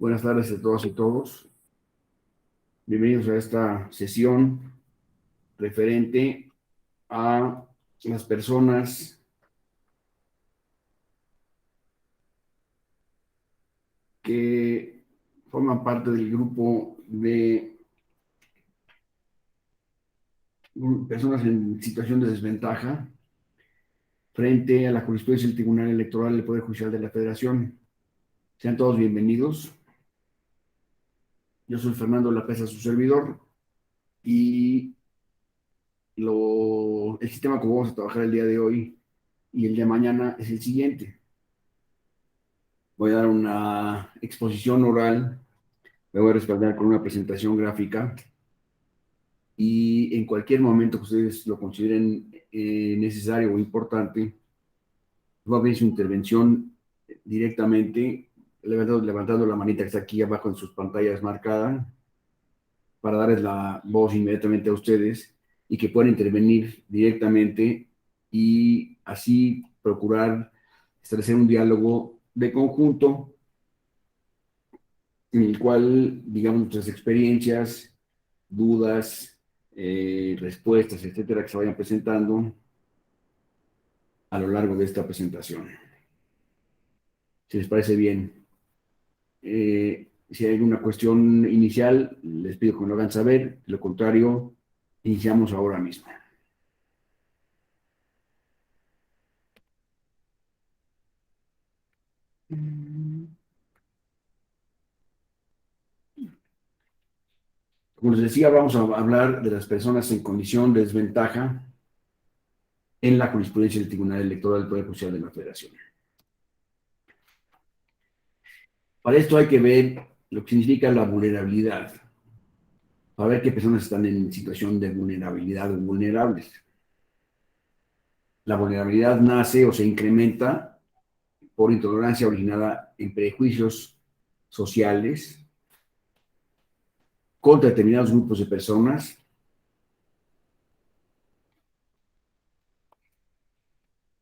Buenas tardes a todas y todos. Bienvenidos a esta sesión referente a las personas que forman parte del grupo de personas en situación de desventaja frente a la jurisprudencia del Tribunal Electoral del Poder Judicial de la Federación. Sean todos bienvenidos. Yo soy Fernando Lapesa, su servidor, y el sistema que vamos a trabajar el día de hoy y el de mañana es el siguiente. Voy a dar una exposición oral, me voy a respaldar con una presentación gráfica y en cualquier momento que ustedes lo consideren necesario o importante, va a abrir su intervención directamente, levantando la manita que está aquí abajo en sus pantallas marcada, para darles la voz inmediatamente a ustedes y que puedan intervenir directamente y así procurar establecer un diálogo de conjunto en el cual, digamos, nuestras experiencias, dudas, respuestas, etcétera, que se vayan presentando a lo largo de esta presentación. Si les parece bien, si hay alguna cuestión inicial, les pido que me lo hagan saber. De lo contrario, iniciamos ahora mismo. Como les decía, vamos a hablar de las personas en condición de desventaja en la jurisprudencia del Tribunal Electoral del Poder Judicial de la Federación. Para esto hay que ver lo que significa la vulnerabilidad, para ver qué personas están en situación de vulnerabilidad o vulnerables. La vulnerabilidad nace o se incrementa por intolerancia originada en prejuicios sociales contra determinados grupos de personas,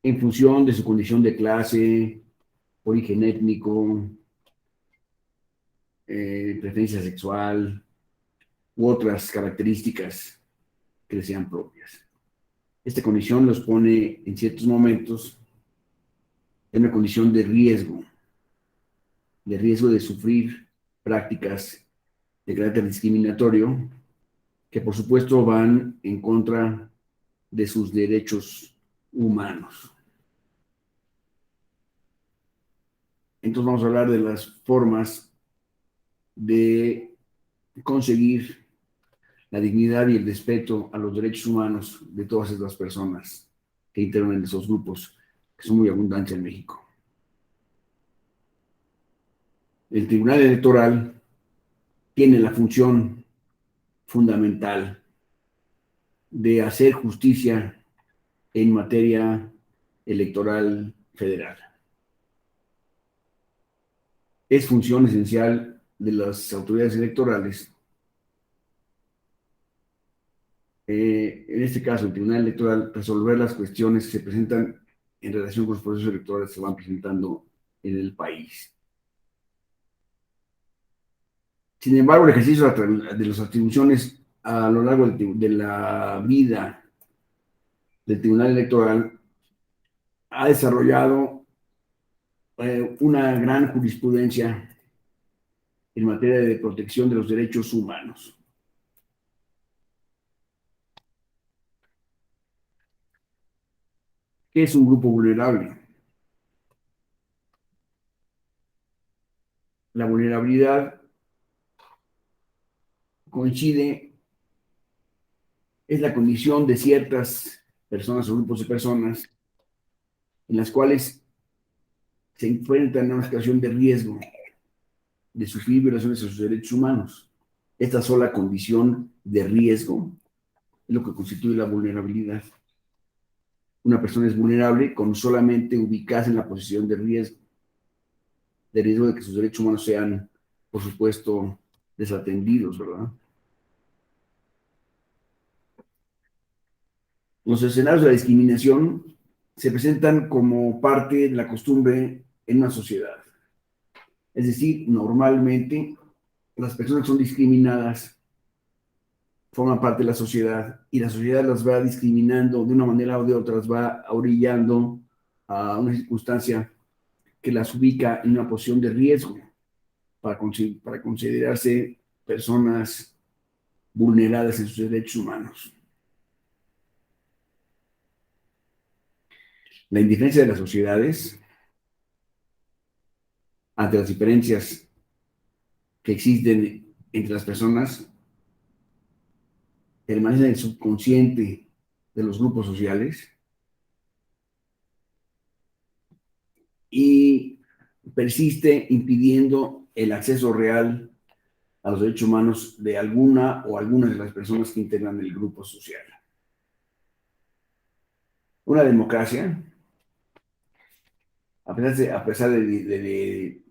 en función de su condición de clase, origen étnico, preferencia sexual u otras características que les sean propias. Esta condición los pone en ciertos momentos en una condición de riesgo de sufrir prácticas de carácter discriminatorio que por supuesto van en contra de sus derechos humanos. Entonces vamos a hablar de las formas de conseguir la dignidad y el respeto a los derechos humanos de todas estas personas que integran en esos grupos que son muy abundantes en México. El Tribunal Electoral tiene la función fundamental de hacer justicia en materia electoral federal. Es función esencial de las autoridades electorales, en este caso el Tribunal Electoral, resolver las cuestiones que se presentan en relación con los procesos electorales que se van presentando en el país. Sin embargo, el ejercicio de las atribuciones a lo largo de la vida del Tribunal Electoral ha desarrollado una gran jurisprudencia en materia de protección de los derechos humanos. ¿Qué es un grupo vulnerable? La vulnerabilidad coincide, es la condición de ciertas personas o grupos de personas en las cuales se encuentran en una situación de riesgo de sufrir violaciones a sus derechos humanos. Esta sola condición de riesgo es lo que constituye la vulnerabilidad. Una persona es vulnerable con solamente ubicarse en la posición de riesgo de que sus derechos humanos sean, por supuesto, desatendidos, ¿verdad? Los escenarios de la discriminación se presentan como parte de la costumbre en una sociedad. Es decir, normalmente las personas que son discriminadas forman parte de la sociedad y la sociedad las va discriminando de una manera o de otra, las va orillando a una circunstancia que las ubica en una posición de riesgo para considerarse personas vulneradas en sus derechos humanos. La indiferencia de las sociedades ante las diferencias que existen entre las personas permanece en el subconsciente de los grupos sociales y persiste impidiendo el acceso real a los derechos humanos de alguna o algunas de las personas que integran el grupo social. Una democracia, a pesar de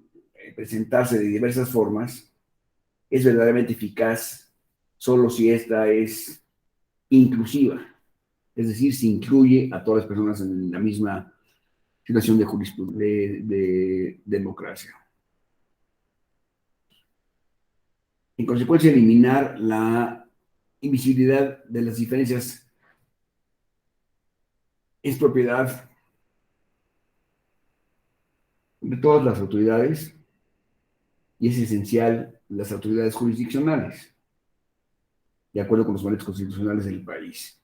presentarse de diversas formas, es verdaderamente eficaz solo si esta es inclusiva, es decir, si incluye a todas las personas en la misma situación de democracia. En consecuencia, eliminar la invisibilidad de las diferencias es propiedad de todas las autoridades y es esencial las autoridades jurisdiccionales, de acuerdo con los valores constitucionales del país.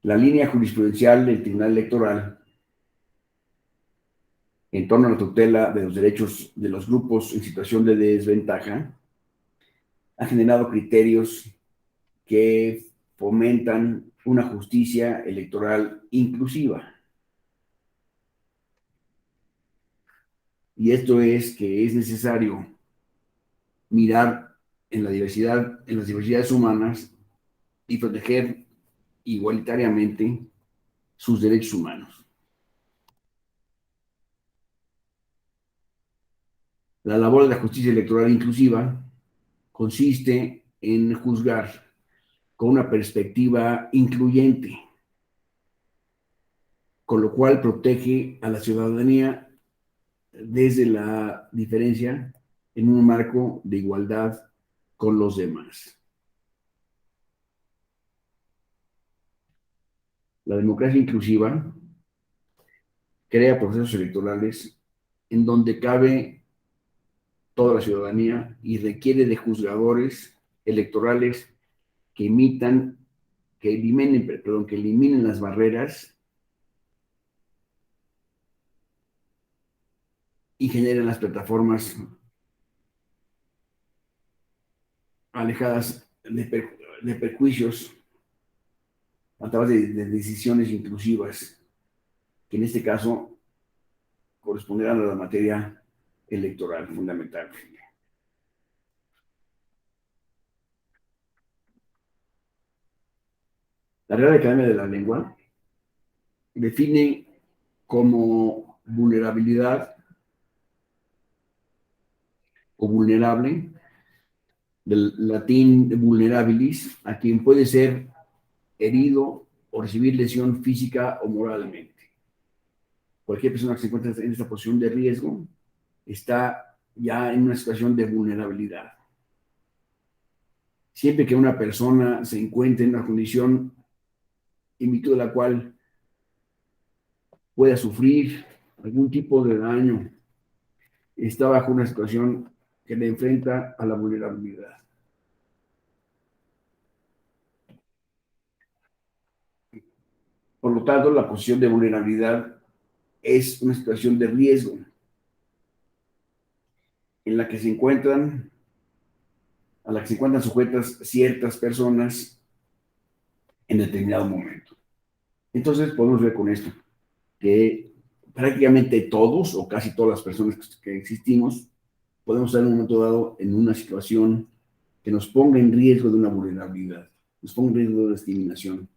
La línea jurisprudencial del Tribunal Electoral en torno a la tutela de los derechos de los grupos en situación de desventaja ha generado criterios que fomentan una justicia electoral inclusiva. Y esto es que es necesario mirar en la diversidad, en las diversidades humanas y proteger igualitariamente sus derechos humanos. La labor de la justicia electoral inclusiva consiste en juzgar con una perspectiva incluyente, con lo cual protege a la ciudadanía desde la diferencia en un marco de igualdad con los demás. La democracia inclusiva crea procesos electorales en donde cabe toda la ciudadanía y requiere de juzgadores electorales que que eliminen las barreras y generen las plataformas alejadas de perjuicios a través de decisiones inclusivas, que en este caso corresponderán a la materia electoral fundamental. La Real Academia de la Lengua define como vulnerabilidad o vulnerable, del latín vulnerabilis, a quien puede ser herido o recibir lesión física o moralmente. Cualquier persona que se encuentre en esta posición de riesgo está ya en una situación de vulnerabilidad. Siempre que una persona se encuentre en una condición en virtud de la cual pueda sufrir algún tipo de daño, está bajo una situación que le enfrenta a la vulnerabilidad. Por lo tanto, la posición de vulnerabilidad es una situación de riesgo en la que se encuentran, a la que se encuentran sujetas ciertas personas en determinado momento. Entonces, podemos ver con esto que prácticamente todos o casi todas las personas que existimos podemos estar en un momento dado en una situación que nos ponga en riesgo de una vulnerabilidad, nos ponga en riesgo de discriminación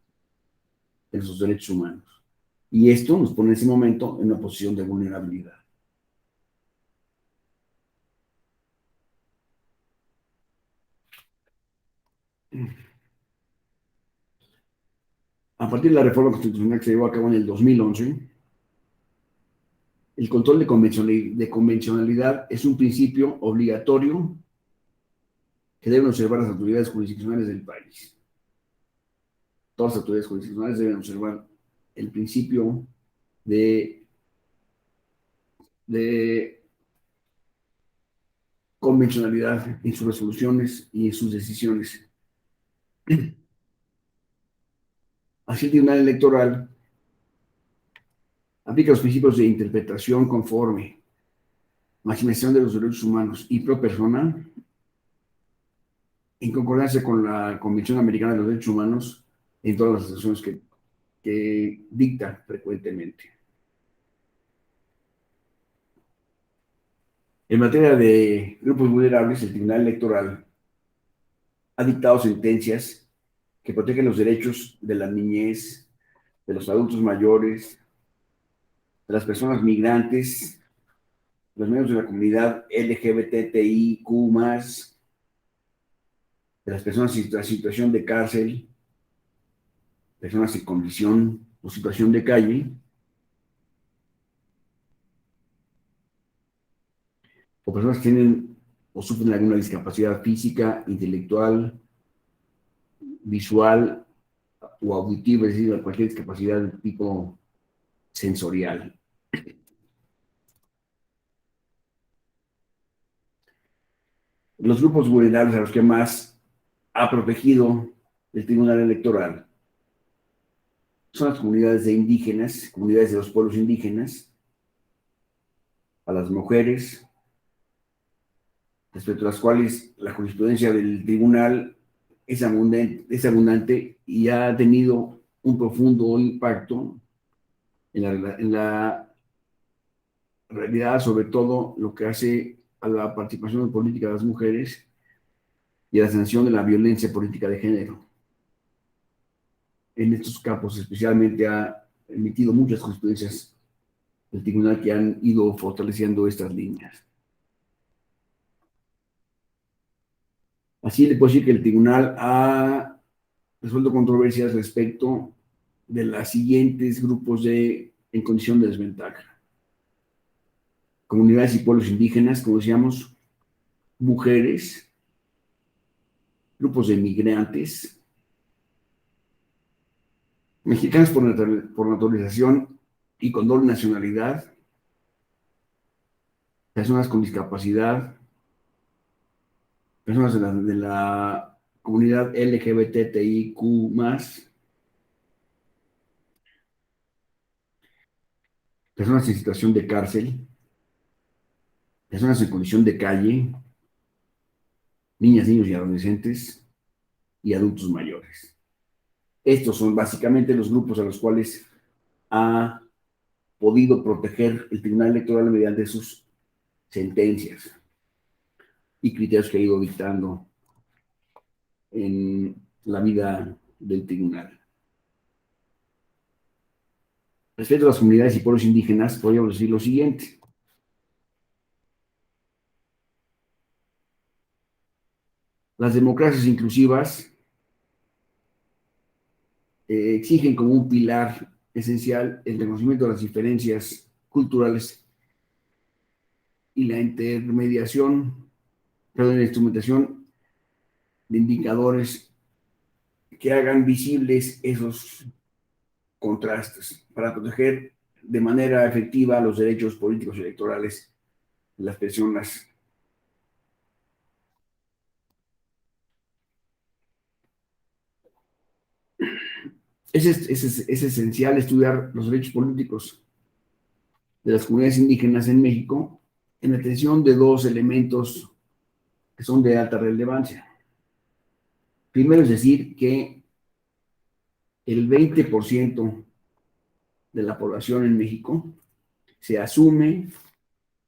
en sus derechos humanos. Y esto nos pone en ese momento en una posición de vulnerabilidad. A partir de la reforma constitucional que se llevó a cabo en el 2011, El control de convencionalidad es un principio obligatorio que deben observar las autoridades jurisdiccionales del país. Todas las autoridades jurisdiccionales deben observar el principio de convencionalidad en sus resoluciones y en sus decisiones. Así, el Tribunal Electoral aplica los principios de interpretación conforme, maximización de los derechos humanos y pro persona, en concordancia con la Convención Americana de los Derechos Humanos en todas las situaciones que dicta frecuentemente. En materia de grupos vulnerables, el Tribunal Electoral ha dictado sentencias que protegen los derechos de la niñez, de los adultos mayores, de las personas migrantes, los miembros de la comunidad LGBTIQ+, de las personas en situación de cárcel, personas en condición o situación de calle, o personas que tienen o sufren alguna discapacidad física, intelectual, visual o auditiva, es decir, cualquier discapacidad de tipo sensorial. Los grupos vulnerables a los que más ha protegido el Tribunal Electoral son las comunidades de indígenas, comunidades de los pueblos indígenas, a las mujeres, respecto a las cuales la jurisprudencia del tribunal es abundante y ha tenido un profundo impacto en la realidad, sobre todo lo que hace a la participación política de las mujeres y a la sanción de la violencia política de género. En estos campos especialmente ha emitido muchas jurisprudencias del tribunal que han ido fortaleciendo estas líneas. Así le puedo decir que el tribunal ha resuelto controversias respecto de los siguientes grupos en condición de desventaja. Comunidades y pueblos indígenas, como decíamos, mujeres, grupos de migrantes, mexicanos por naturalización y con doble nacionalidad, personas con discapacidad, personas de la comunidad LGBTIQ+, personas en situación de cárcel, personas en condición de calle, niñas, niños y adolescentes y adultos mayores. Estos son básicamente los grupos a los cuales ha podido proteger el Tribunal Electoral mediante sus sentencias y criterios que ha ido dictando en la vida del tribunal. Respecto a las comunidades y pueblos indígenas, podríamos decir lo siguiente. Las democracias inclusivas exigen como un pilar esencial el reconocimiento de las diferencias culturales y la intermediación, perdón, la instrumentación de indicadores que hagan visibles esos contrastes para proteger de manera efectiva los derechos políticos y electorales de las personas. Es esencial estudiar los derechos políticos de las comunidades indígenas en México en atención de dos elementos que son de alta relevancia. Primero es decir que el 20% de la población en México se asume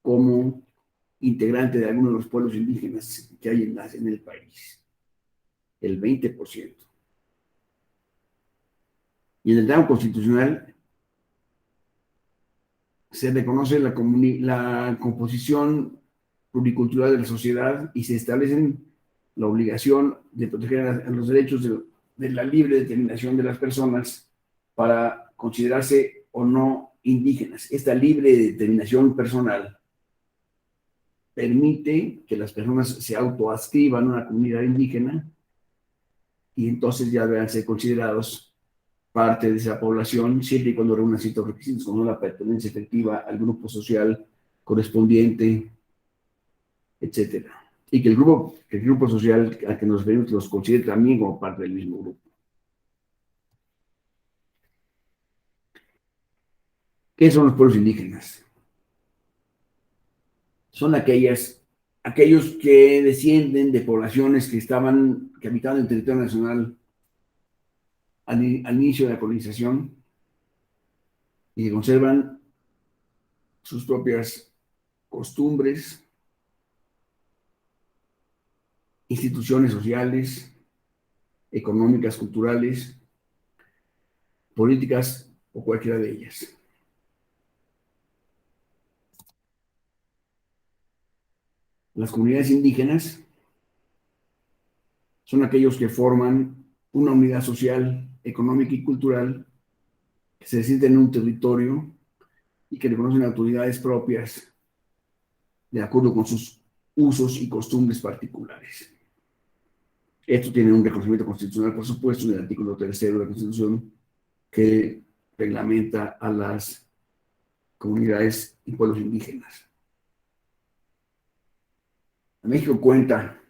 como integrante de alguno de los pueblos indígenas que hay en el país. El 20%. Y en el tramo constitucional se reconoce la composición pluricultural de la sociedad y se establecen la obligación de proteger a los derechos de la libre determinación de las personas para considerarse o no indígenas. Esta libre determinación personal permite que las personas se autoadscriban a una comunidad indígena y entonces ya deberán ser considerados parte de esa población, siempre y cuando reúnan ciertos requisitos, como la pertenencia efectiva al grupo social correspondiente, etcétera. Y que el grupo social al que nos referimos los considere también como parte del mismo grupo. ¿Qué son los pueblos indígenas? Son aquellos que descienden de poblaciones que habitaban el territorio nacional al inicio de la colonización y que conservan sus propias costumbres, instituciones sociales, económicas, culturales, políticas o cualquiera de ellas. Las comunidades indígenas son aquellos que forman una unidad social, económica y cultural que se sienten en un territorio y que reconocen autoridades propias de acuerdo con sus usos y costumbres particulares. Esto tiene un reconocimiento constitucional, por supuesto, en el artículo 3 de la Constitución, que reglamenta a las comunidades y pueblos indígenas. México cuenta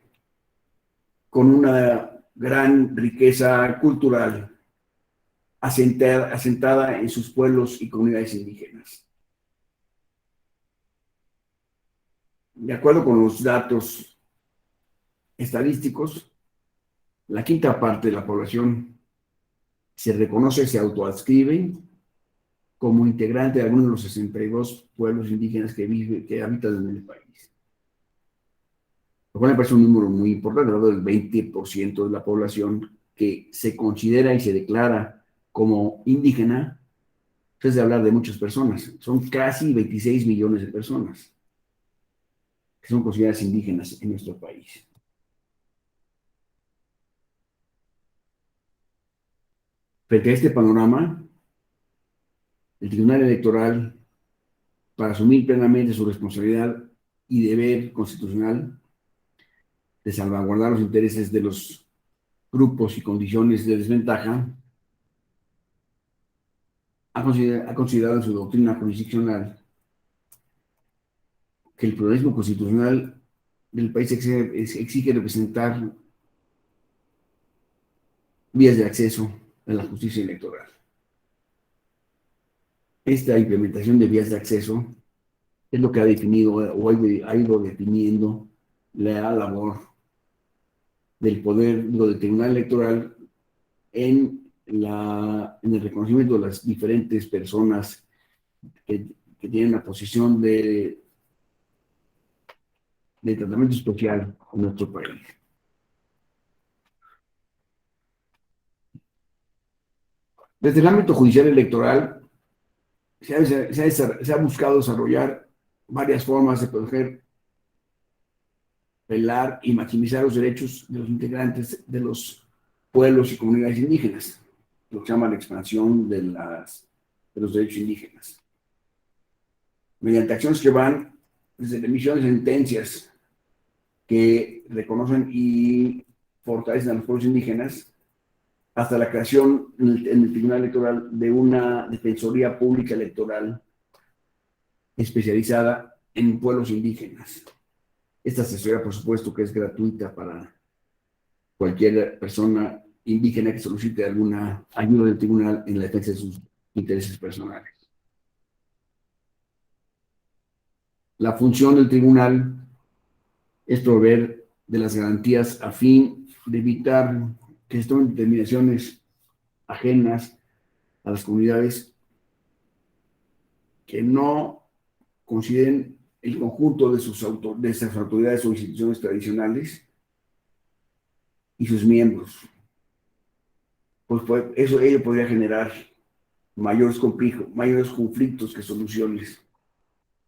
con una gran riqueza cultural asentada en sus pueblos y comunidades indígenas. De acuerdo con los datos estadísticos, la quinta parte de la población se reconoce, se autoadscribe como integrante de alguno de los 62 pueblos indígenas que habitan en el país. Lo cual me parece un número muy importante, alrededor del 20% de la población que se considera y se declara como indígena. Es de hablar de muchas personas. Son casi 26 millones de personas que son consideradas indígenas en nuestro país. Frente a este panorama, el Tribunal Electoral, para asumir plenamente su responsabilidad y deber constitucional de salvaguardar los intereses de los grupos y condiciones de desventaja, ha considerado en su doctrina jurisdiccional que el pluralismo constitucional del país exige representar vías de acceso a la justicia electoral. Esta implementación de vías de acceso es lo que ha definido o ha ido definiendo la labor del poder, del Tribunal Electoral en el reconocimiento de las diferentes personas que tienen una posición de tratamiento especial en nuestro país. Desde el ámbito judicial electoral se ha buscado desarrollar varias formas de proteger, velar y maximizar los derechos de los integrantes de los pueblos y comunidades indígenas, lo que se llama la expansión de los derechos indígenas. Mediante acciones que van desde la emisión de sentencias que reconocen y fortalecen a los pueblos indígenas, hasta la creación en el Tribunal Electoral de una Defensoría Pública Electoral especializada en pueblos indígenas. Esta asesoría, por supuesto, que es gratuita para cualquier persona indígena que solicite alguna ayuda del tribunal en la defensa de sus intereses personales. La función del tribunal es proveer de las garantías a fin de evitar que se tomen determinaciones ajenas a las comunidades que no consideren el conjunto de esas autoridades o instituciones tradicionales y sus miembros. Pues ello podría generar mayores conflictos que soluciones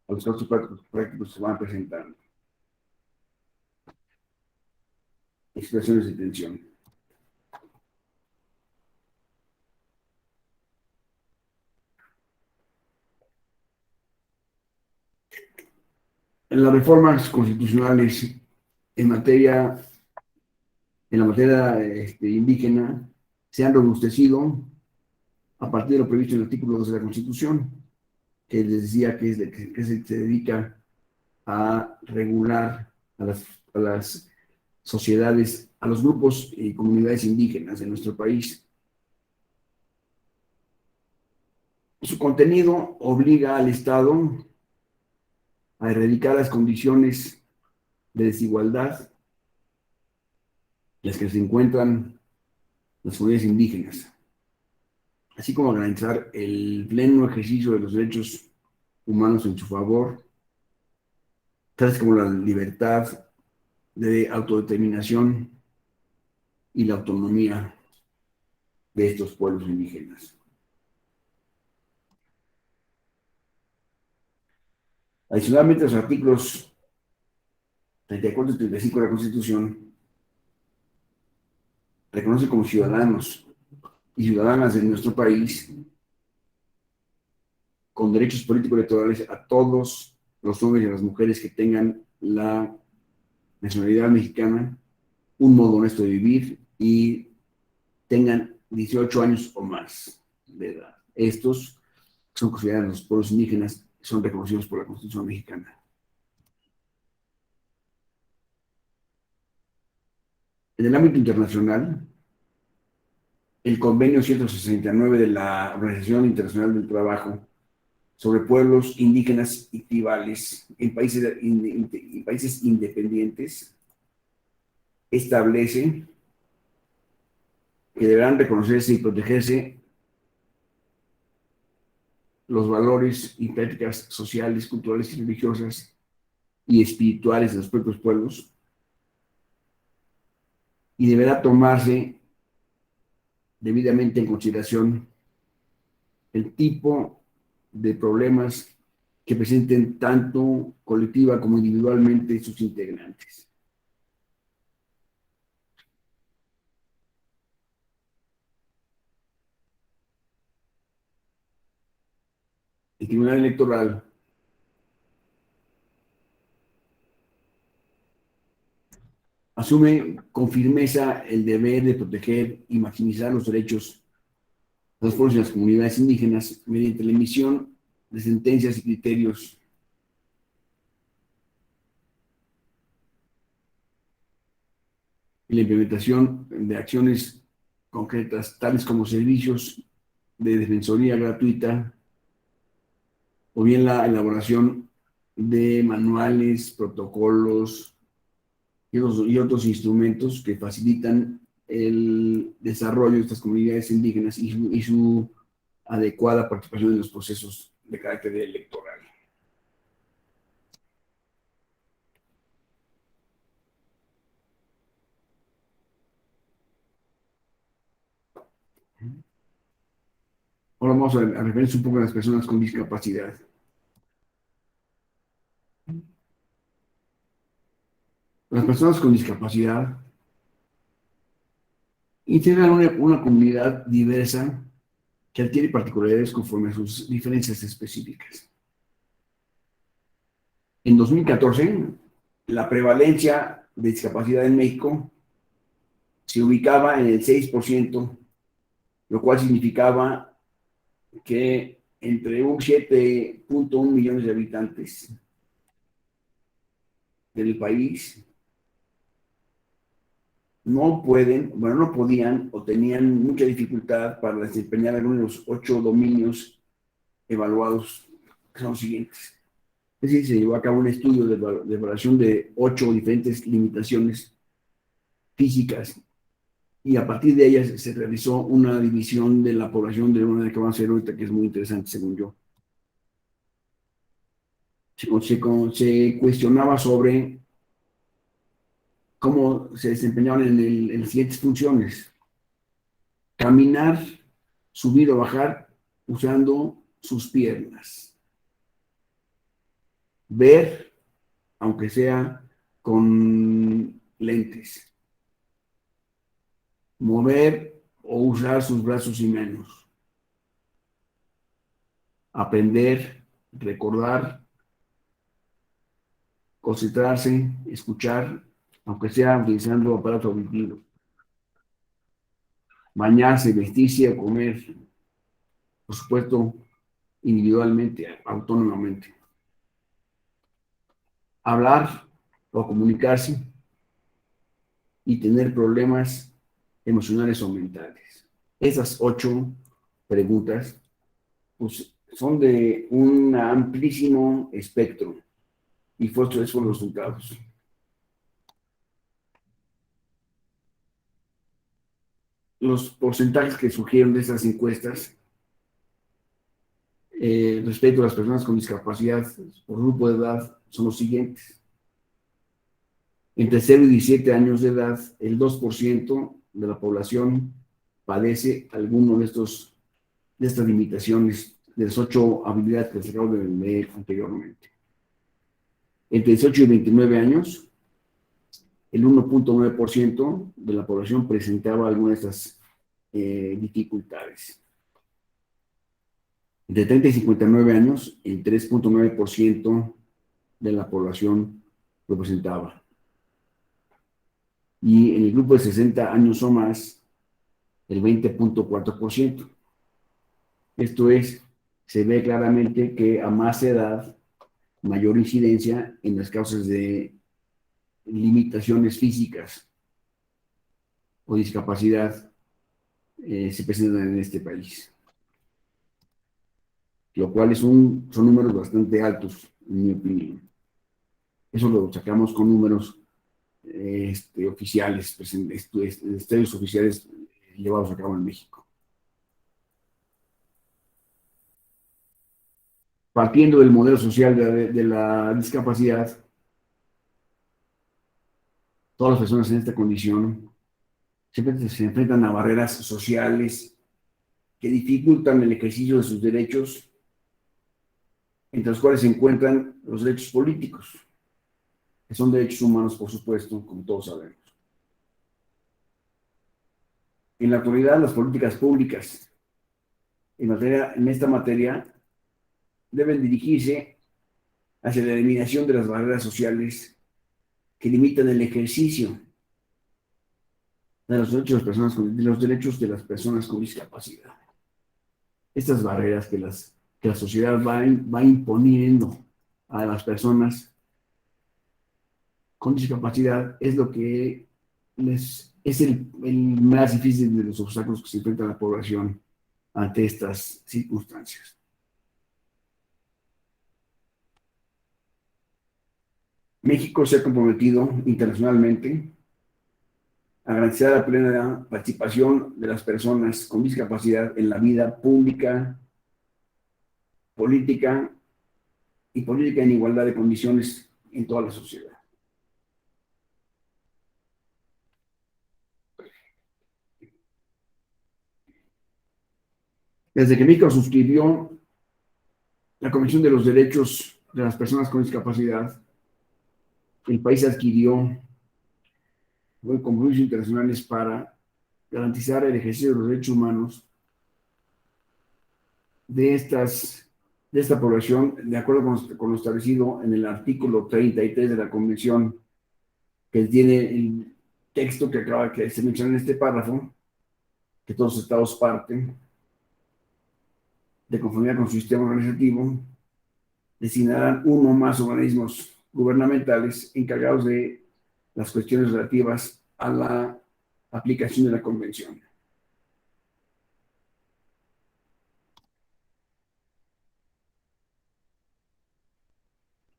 a los casos prácticos que se van presentando en situaciones de tensión. las reformas constitucionales en materia, en la materia indígena se han robustecido a partir de lo previsto en el artículo 2 de la Constitución, que les decía que se dedica a regular a las sociedades, a los grupos y comunidades indígenas de nuestro país. Su contenido obliga al Estado a erradicar las condiciones de desigualdad en las que se encuentran las comunidades indígenas, así como a garantizar el pleno ejercicio de los derechos humanos en su favor, tales como la libertad de autodeterminación y la autonomía de estos pueblos indígenas. Adicionalmente, los artículos 34 y 35 de la Constitución reconocen como ciudadanos y ciudadanas de nuestro país con derechos políticos electorales a todos los hombres y a las mujeres que tengan la nacionalidad mexicana, un modo honesto de vivir y tengan 18 años o más de edad. Estos son considerados los pueblos indígenas, son reconocidos por la Constitución mexicana. En el ámbito internacional, el convenio 169 de la Organización Internacional del Trabajo sobre pueblos indígenas y tribales en países independientes establece que deberán reconocerse y protegerse los valores y prácticas sociales, culturales y religiosas y espirituales de los propios pueblos, y deberá tomarse debidamente en consideración el tipo de problemas que presenten tanto colectiva como individualmente sus integrantes. El Tribunal Electoral asume con firmeza el deber de proteger y maximizar los derechos de los pueblos y las comunidades indígenas mediante la emisión de sentencias y criterios y la implementación de acciones concretas, tales como servicios de defensoría gratuita o bien la elaboración de manuales, protocolos y otros instrumentos que facilitan el desarrollo de estas comunidades indígenas y su adecuada participación en los procesos de carácter electoral. Ahora vamos a referirnos un poco a las personas con discapacidad. Las personas con discapacidad integran una comunidad diversa que adquiere particularidades conforme a sus diferencias específicas. En 2014, la prevalencia de discapacidad en México se ubicaba en el 6%, lo cual significaba que entre un 7.1 millones de habitantes del país no podían o tenían mucha dificultad para desempeñar algunos de los 8 dominios evaluados, que son los siguientes. Es decir, se llevó a cabo un estudio de evaluación de 8 diferentes limitaciones físicas y a partir de ellas se realizó una división de la población de una que vamos a hacer ahorita, que es muy interesante según yo. Se cuestionaba sobre cómo se desempeñaban en las siguientes funciones: caminar, subir o bajar usando sus piernas, ver, aunque sea con lentes, mover o usar sus brazos y manos, aprender, recordar, concentrarse, escuchar, aunque sea utilizando aparato auditivo, bañarse, vestirse o comer, por supuesto, individualmente, autónomamente, hablar o comunicarse y tener problemas emocionales o mentales. Esas 8 preguntas pues, son de un amplísimo espectro y fue esos son los resultados. Los porcentajes que surgieron de estas encuestas respecto a las personas con discapacidad por grupo de edad son los siguientes. Entre 0 y 17 años de edad, el 2% de la población padece alguno de estas limitaciones, de las 8 habilidades que les acabo de leer anteriormente. Entre 18 y 29 años, el 1.9% de la población presentaba alguna de estas dificultades. Entre 30 y 59 años, el 3.9% de la población lo presentaba. Y en el grupo de 60 años o más, el 20.4%. Esto es, se ve claramente que a más edad, mayor incidencia en las causas de limitaciones físicas o discapacidad se presentan en este país. Lo cual son números bastante altos, en mi opinión. Eso lo sacamos con números oficiales, estudios oficiales llevados a cabo en México. Partiendo del modelo social de la discapacidad, todas las personas en esta condición siempre se enfrentan a barreras sociales que dificultan el ejercicio de sus derechos, entre los cuales se encuentran los derechos políticos, que son derechos humanos, por supuesto, como todos sabemos. En la actualidad, las políticas públicas en esta materia deben dirigirse hacia la eliminación de las barreras sociales que limitan el ejercicio de los derechos de las personas con discapacidad. Estas barreras que la sociedad va imponiendo a las personas con discapacidad es lo que es el más difícil de los obstáculos que se enfrenta la población ante estas circunstancias. México se ha comprometido internacionalmente a garantizar la plena participación de las personas con discapacidad en la vida pública, política y política en igualdad de condiciones en toda la sociedad. Desde que México suscribió la Convención de los Derechos de las Personas con Discapacidad, el país adquirió compromisos internacionales para garantizar el ejercicio de los derechos humanos de, de esta población, de acuerdo con lo establecido en el artículo 33 de la Convención, que tiene el texto que se menciona en este párrafo, que todos los estados parten, de conformidad con su sistema organizativo, designarán uno o más organismos gubernamentales encargados de las cuestiones relativas a la aplicación de la Convención.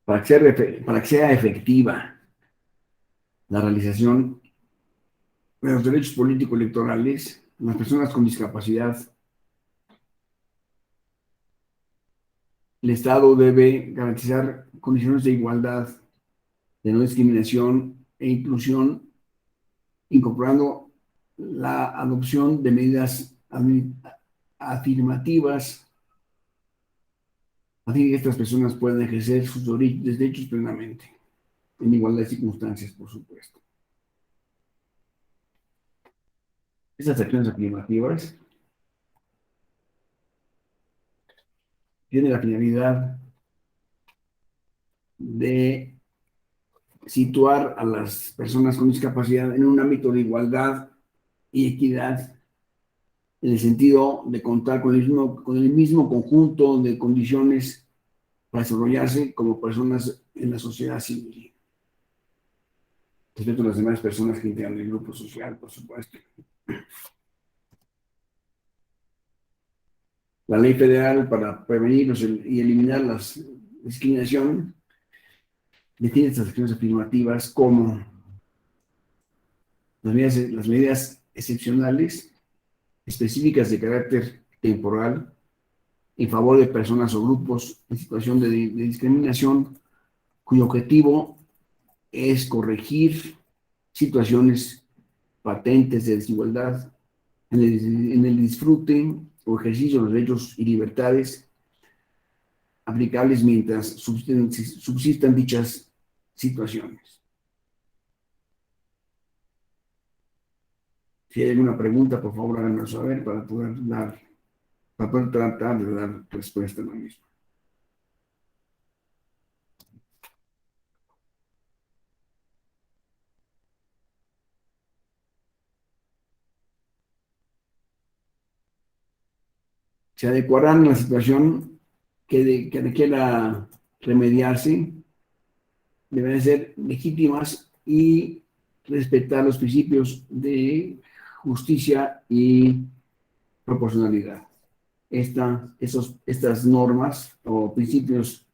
Para que sea efectiva la realización de los derechos político-electorales, las personas con discapacidad, el Estado debe garantizar condiciones de igualdad, de no discriminación e inclusión, incorporando la adopción de medidas afirmativas a fin de que estas personas puedan ejercer sus derechos plenamente, en igualdad de circunstancias, por supuesto. Estas acciones afirmativas tienen la finalidad de situar a las personas con discapacidad en un ámbito de igualdad y equidad, en el sentido de contar con el mismo conjunto de condiciones para desarrollarse como personas en la sociedad civil, respecto a las demás personas que integran el grupo social, por supuesto. La ley federal para prevenir y eliminar la discriminación define estas acciones afirmativas como las medidas excepcionales, específicas de carácter temporal, en favor de personas o grupos en situación de discriminación, cuyo objetivo es corregir situaciones patentes de desigualdad en el disfrute o ejercicio de los derechos y libertades aplicables mientras subsistan dichas situaciones. Si hay alguna pregunta, por favor, háganos saber para poder tratar de dar respuesta a la misma. Se adecuarán a la situación que requiera remediarse, deben ser legítimas y respetar los principios de justicia y proporcionalidad. Estas normas o principios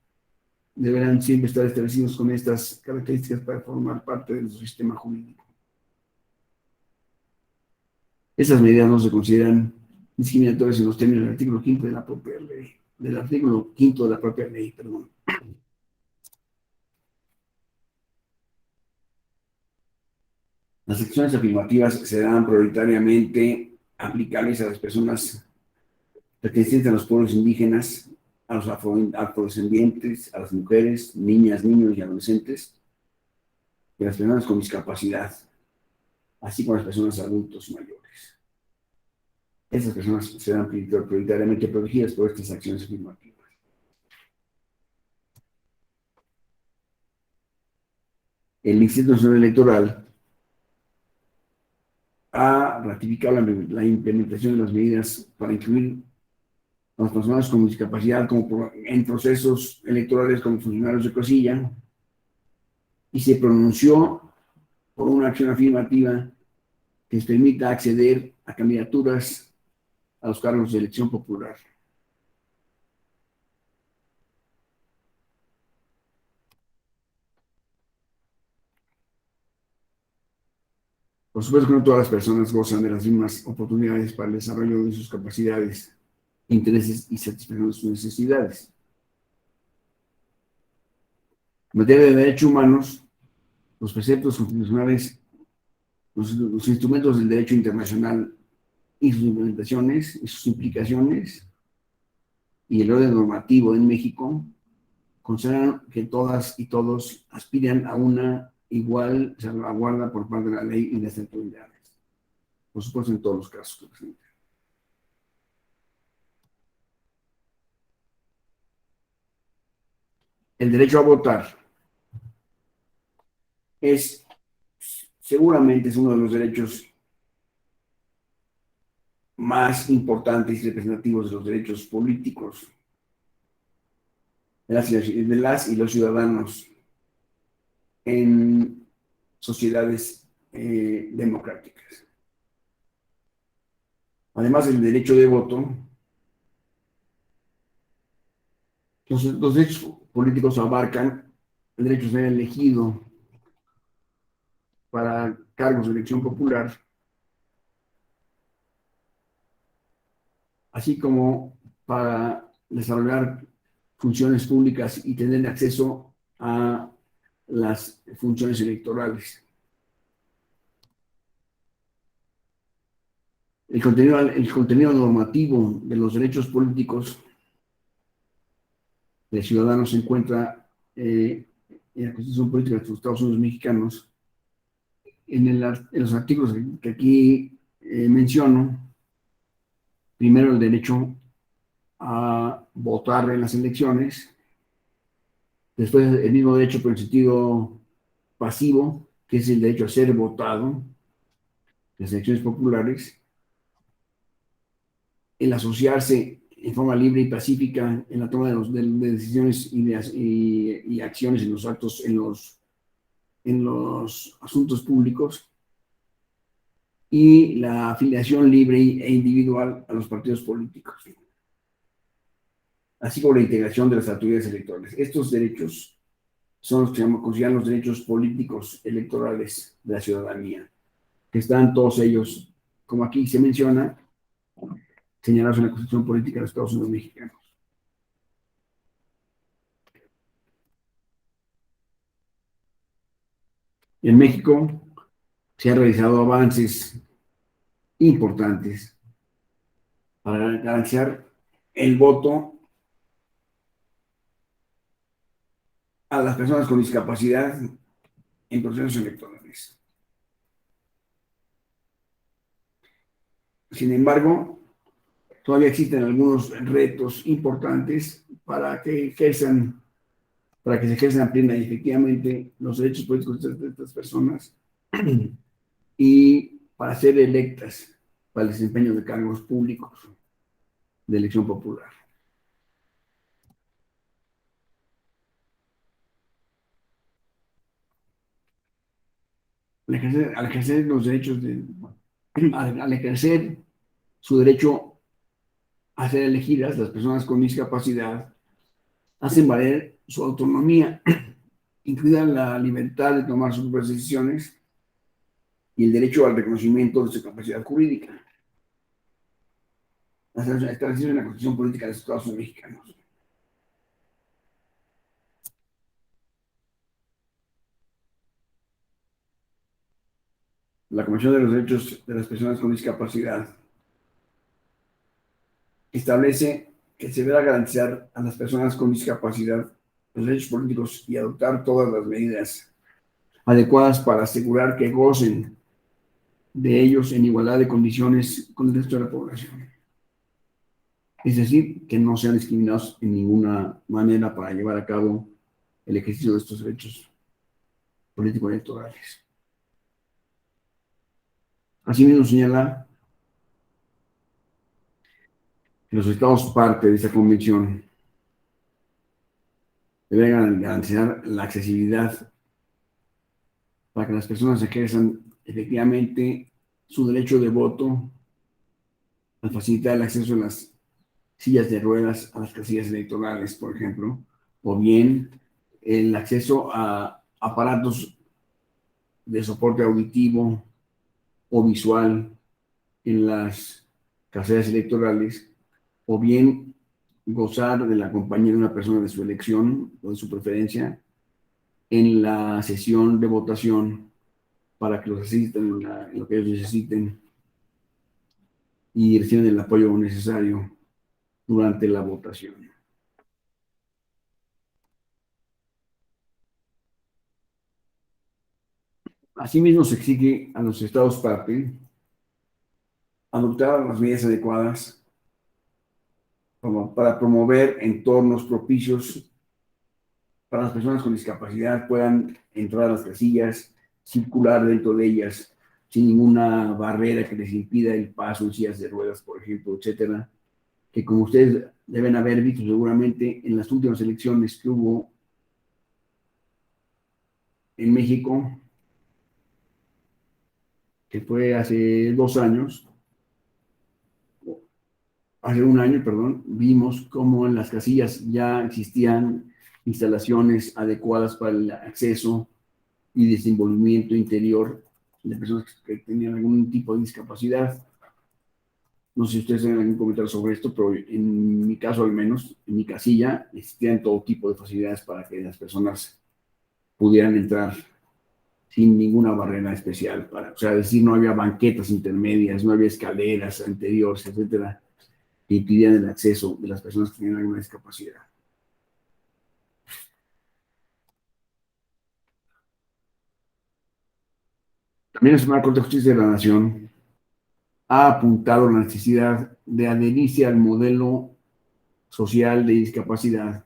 deberán siempre estar establecidos con estas características para formar parte del sistema jurídico. Esas medidas no se consideran discriminatorias en los términos del artículo 5 de la propia ley, del artículo 5 de la propia ley, perdón. Las acciones afirmativas serán prioritariamente aplicables a las personas pertenecientes a los pueblos indígenas, a los afrodescendientes, a las mujeres, niñas, niños y adolescentes, y a las personas con discapacidad, así como a las personas adultos mayores. Esas personas serán prioritariamente protegidas por estas acciones afirmativas. El Instituto Nacional Electoral ha ratificado la implementación de las medidas para incluir a las personas con discapacidad en procesos electorales como funcionarios de casilla, y se pronunció por una acción afirmativa que les permita acceder a candidaturas a los cargos de elección popular. Por supuesto que no todas las personas gozan de las mismas oportunidades para el desarrollo de sus capacidades, intereses y satisfacción de sus necesidades. En materia de derechos humanos, los preceptos constitucionales, los instrumentos del derecho internacional y sus implementaciones y sus implicaciones y el orden normativo en México consideran que todas y todos aspiran a una igual salvaguarda por parte de la ley y de las autoridades. Por supuesto, en todos los casos que presenten. El derecho a votar seguramente es uno de los derechos más importantes y representativos de los derechos políticos de las y los ciudadanos en sociedades democráticas. Además del derecho de voto, los derechos políticos abarcan el derecho a ser elegido para cargos de elección popular, así como para desarrollar funciones públicas y tener acceso a las funciones electorales. El contenido normativo de los derechos políticos de ciudadanos se encuentra en la Constitución Política de los Estados Unidos Mexicanos, en los artículos que aquí menciono. Primero, el derecho a votar en las elecciones. Después, el mismo derecho, pero en sentido pasivo, que es el derecho a ser votado en las elecciones populares, el asociarse en forma libre y pacífica en la toma de decisiones y acciones en los actos, en los asuntos públicos, y la afiliación libre e individual a los partidos políticos, así como la integración de las autoridades electorales. Estos derechos son los que se consideran los derechos políticos electorales de la ciudadanía, que están todos ellos, como aquí se menciona, señalados en la Constitución Política de los Estados Unidos Mexicanos. En México se han realizado avances importantes para garantizar el voto a las personas con discapacidad en procesos electorales. Sin embargo, todavía existen algunos retos importantes para que se ejerzan plena y efectivamente los derechos políticos de estas personas y para ser electas para el desempeño de cargos públicos de elección popular. Al ejercer los derechos al ejercer su derecho a ser elegidas, las personas con discapacidad hacen valer su autonomía, incluida la libertad de tomar sus propias decisiones y el derecho al reconocimiento de su capacidad jurídica, establecido en la Constitución Política de los Estados Unidos Mexicanos. La Convención de los Derechos de las Personas con Discapacidad establece que se deberá garantizar a las personas con discapacidad los derechos políticos y adoptar todas las medidas adecuadas para asegurar que gocen de ellos en igualdad de condiciones con el resto de la población. Es decir, que no sean discriminados en ninguna manera para llevar a cabo el ejercicio de estos derechos políticos electorales. Asimismo, señala que los estados parte de esta convención deben garantizar la accesibilidad para que las personas ejerzan efectivamente su derecho de voto al facilitar el acceso a las sillas de ruedas a las casillas electorales, por ejemplo, o bien el acceso a aparatos de soporte auditivo o visual en las casillas electorales, o bien gozar de la compañía de una persona de su elección o de su preferencia en la sesión de votación para que los asistan en lo que ellos necesiten y reciban el apoyo necesario durante la votación. Asimismo, se exige a los estados parte adoptar las medidas adecuadas para promover entornos propicios para las personas con discapacidad puedan entrar a las casillas, circular dentro de ellas sin ninguna barrera que les impida el paso en sillas de ruedas, por ejemplo, etcétera, que como ustedes deben haber visto seguramente en las últimas elecciones que hubo en México, que fue hace 2 años, hace un año, perdón, vimos cómo en las casillas ya existían instalaciones adecuadas para el acceso y desenvolvimiento interior de personas que tenían algún tipo de discapacidad. No sé si ustedes tienen algún comentario sobre esto, pero en mi caso al menos, en mi casilla, existían todo tipo de facilidades para que las personas pudieran entrar sin ninguna barrera especial. O sea, decir, no había banquetas intermedias, no había escaleras anteriores, etcétera, que impidían el acceso de las personas que tenían alguna discapacidad. También la Suprema Corte de Justicia de la Nación ha apuntado la necesidad de adherirse al modelo social de discapacidad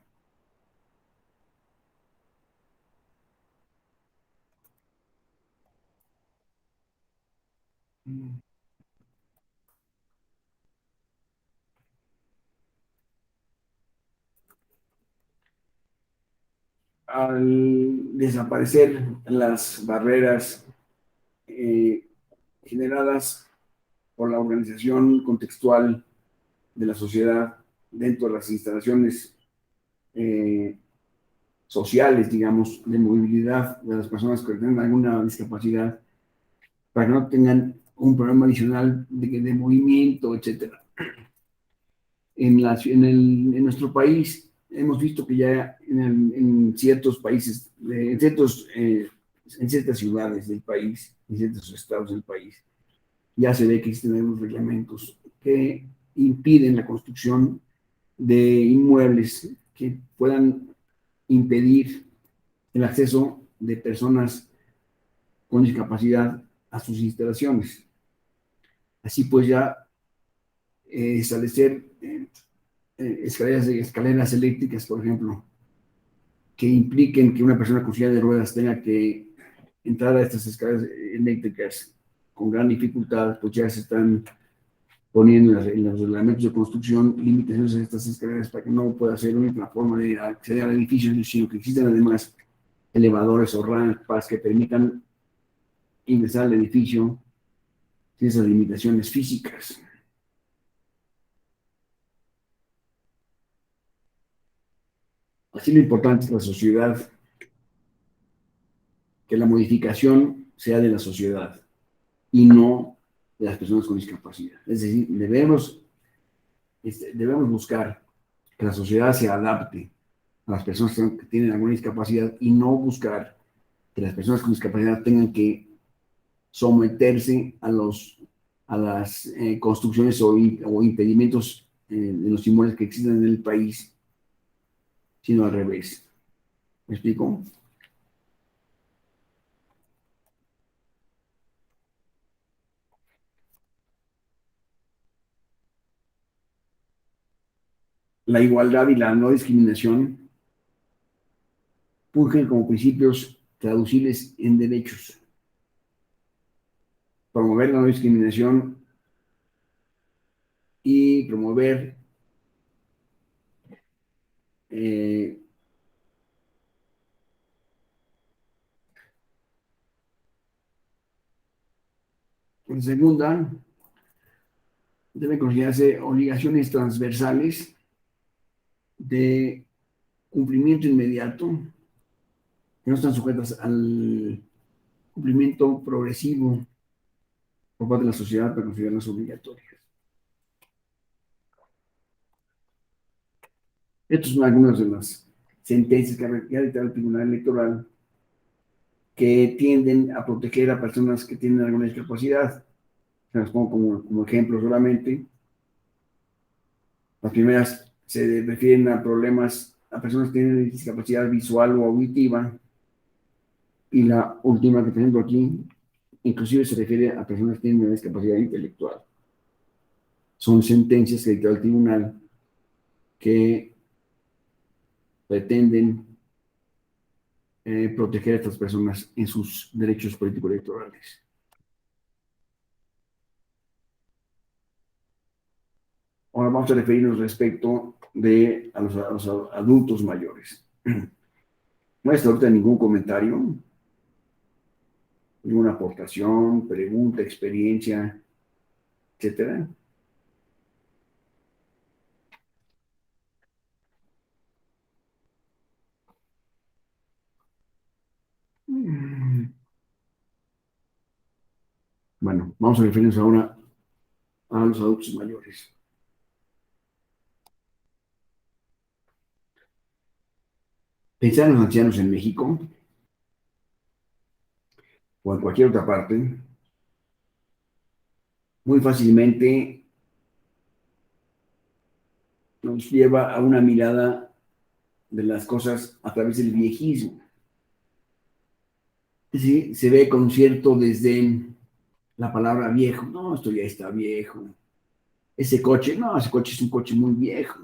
Al desaparecer las barreras eh, generadas por la organización contextual de la sociedad dentro de las instalaciones eh, sociales, digamos, de movilidad de las personas que tienen alguna discapacidad, para que no tengan un problema adicional de movimiento, etcétera. En nuestro país hemos visto que ya en ciertos países, en ciertas ciudades del país, en ciertos estados del país, ya se ve que existen algunos reglamentos que impiden la construcción de inmuebles que puedan impedir el acceso de personas con discapacidad a sus instalaciones. Así pues ya establecer escaleras eléctricas, por ejemplo, que impliquen que una persona con silla de ruedas tenga que entrar a estas escaleras eléctricas con gran dificultad, pues ya se están poniendo en los reglamentos de construcción limitaciones a estas escaleras para que no pueda ser una forma de acceder al edificio, sino que existen además elevadores o rampas que permitan ingresar al edificio sin esas limitaciones físicas. Así lo importante es la sociedad, que la modificación sea de la sociedad y no de las personas con discapacidad. Es decir, debemos buscar que la sociedad se adapte a las personas que tienen alguna discapacidad y no buscar que las personas con discapacidad tengan que someterse a las construcciones o impedimentos de los inmuebles que existen en el país, sino al revés. ¿Me explico? La igualdad y la no discriminación surgen como principios traducibles en derechos. Promover la no discriminación y promover eh, en segunda, deben considerarse obligaciones transversales de cumplimiento inmediato, que no están sujetas al cumplimiento progresivo por parte de la sociedad para considerarlas obligatorias. Estas son algunas de las sentencias que ha dictado el Tribunal Electoral que tienden a proteger a personas que tienen alguna discapacidad. Se las pongo como ejemplo solamente. Las primeras se refieren a problemas, a personas que tienen discapacidad visual o auditiva, y la última que presento aquí, inclusive se refiere a personas que tienen una discapacidad intelectual. Son sentencias que dictó el tribunal que pretenden proteger a estas personas en sus derechos político-electorales. Ahora vamos a referirnos respecto a los adultos mayores. No está ahorita ningún comentario, ninguna aportación, pregunta, experiencia, etcétera. Bueno, vamos a referirnos ahora a los adultos mayores. Pensar en los ancianos en México o en cualquier otra parte, muy fácilmente nos lleva a una mirada de las cosas a través del viejismo. Sí, se ve con cierto desdén la palabra viejo. No, esto ya está viejo. Ese coche, no, ese coche es un coche muy viejo.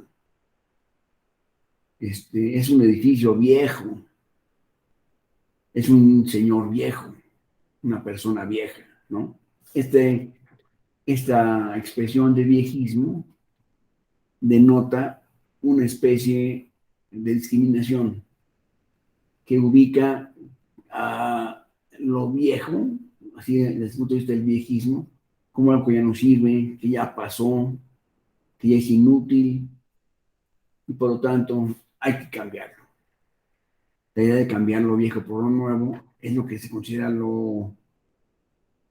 Es un edificio viejo. Es un señor viejo, una persona vieja, ¿no? Este, esta expresión de viejismo denota una especie de discriminación que ubica a lo viejo, así desde el punto de vista del viejismo, como algo que ya no sirve, que ya pasó, que ya es inútil y por lo tanto hay que cambiarlo. La idea de cambiar lo viejo por lo nuevo es lo que se considera lo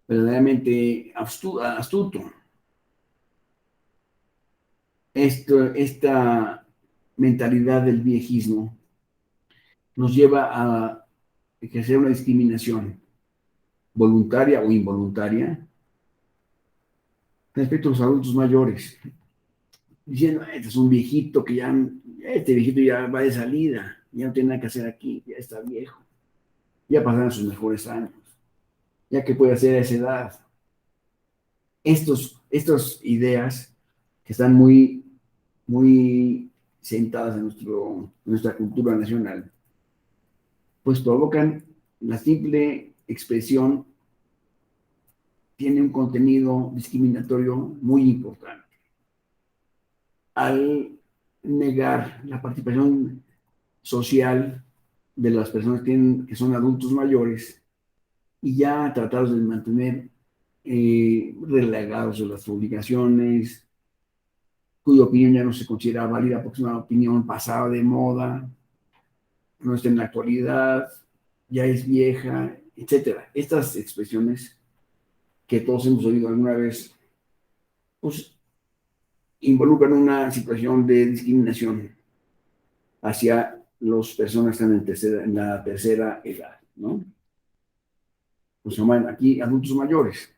verdaderamente astuto. Esta mentalidad del viejismo nos lleva a ejercer una discriminación voluntaria o involuntaria respecto a los adultos mayores, diciendo, este es un viejito que ya, este viejito ya va de salida, ya no tiene nada que hacer aquí, ya está viejo, ya pasaron sus mejores años, ya que puede hacer a esa edad. Estas ideas que están muy sentadas en nuestra cultura nacional, pues provocan la simple expresión, tiene un contenido discriminatorio muy importante. Al negar la participación social de las personas que son adultos mayores y ya tratados de mantener relegados de las publicaciones, cuya opinión ya no se considera válida porque es una opinión pasada de moda, no está en la actualidad, ya es vieja, etcétera. Estas expresiones que todos hemos oído alguna vez, pues involucran una situación de discriminación hacia las personas que están en la tercera edad, ¿no? Pues llaman aquí adultos mayores.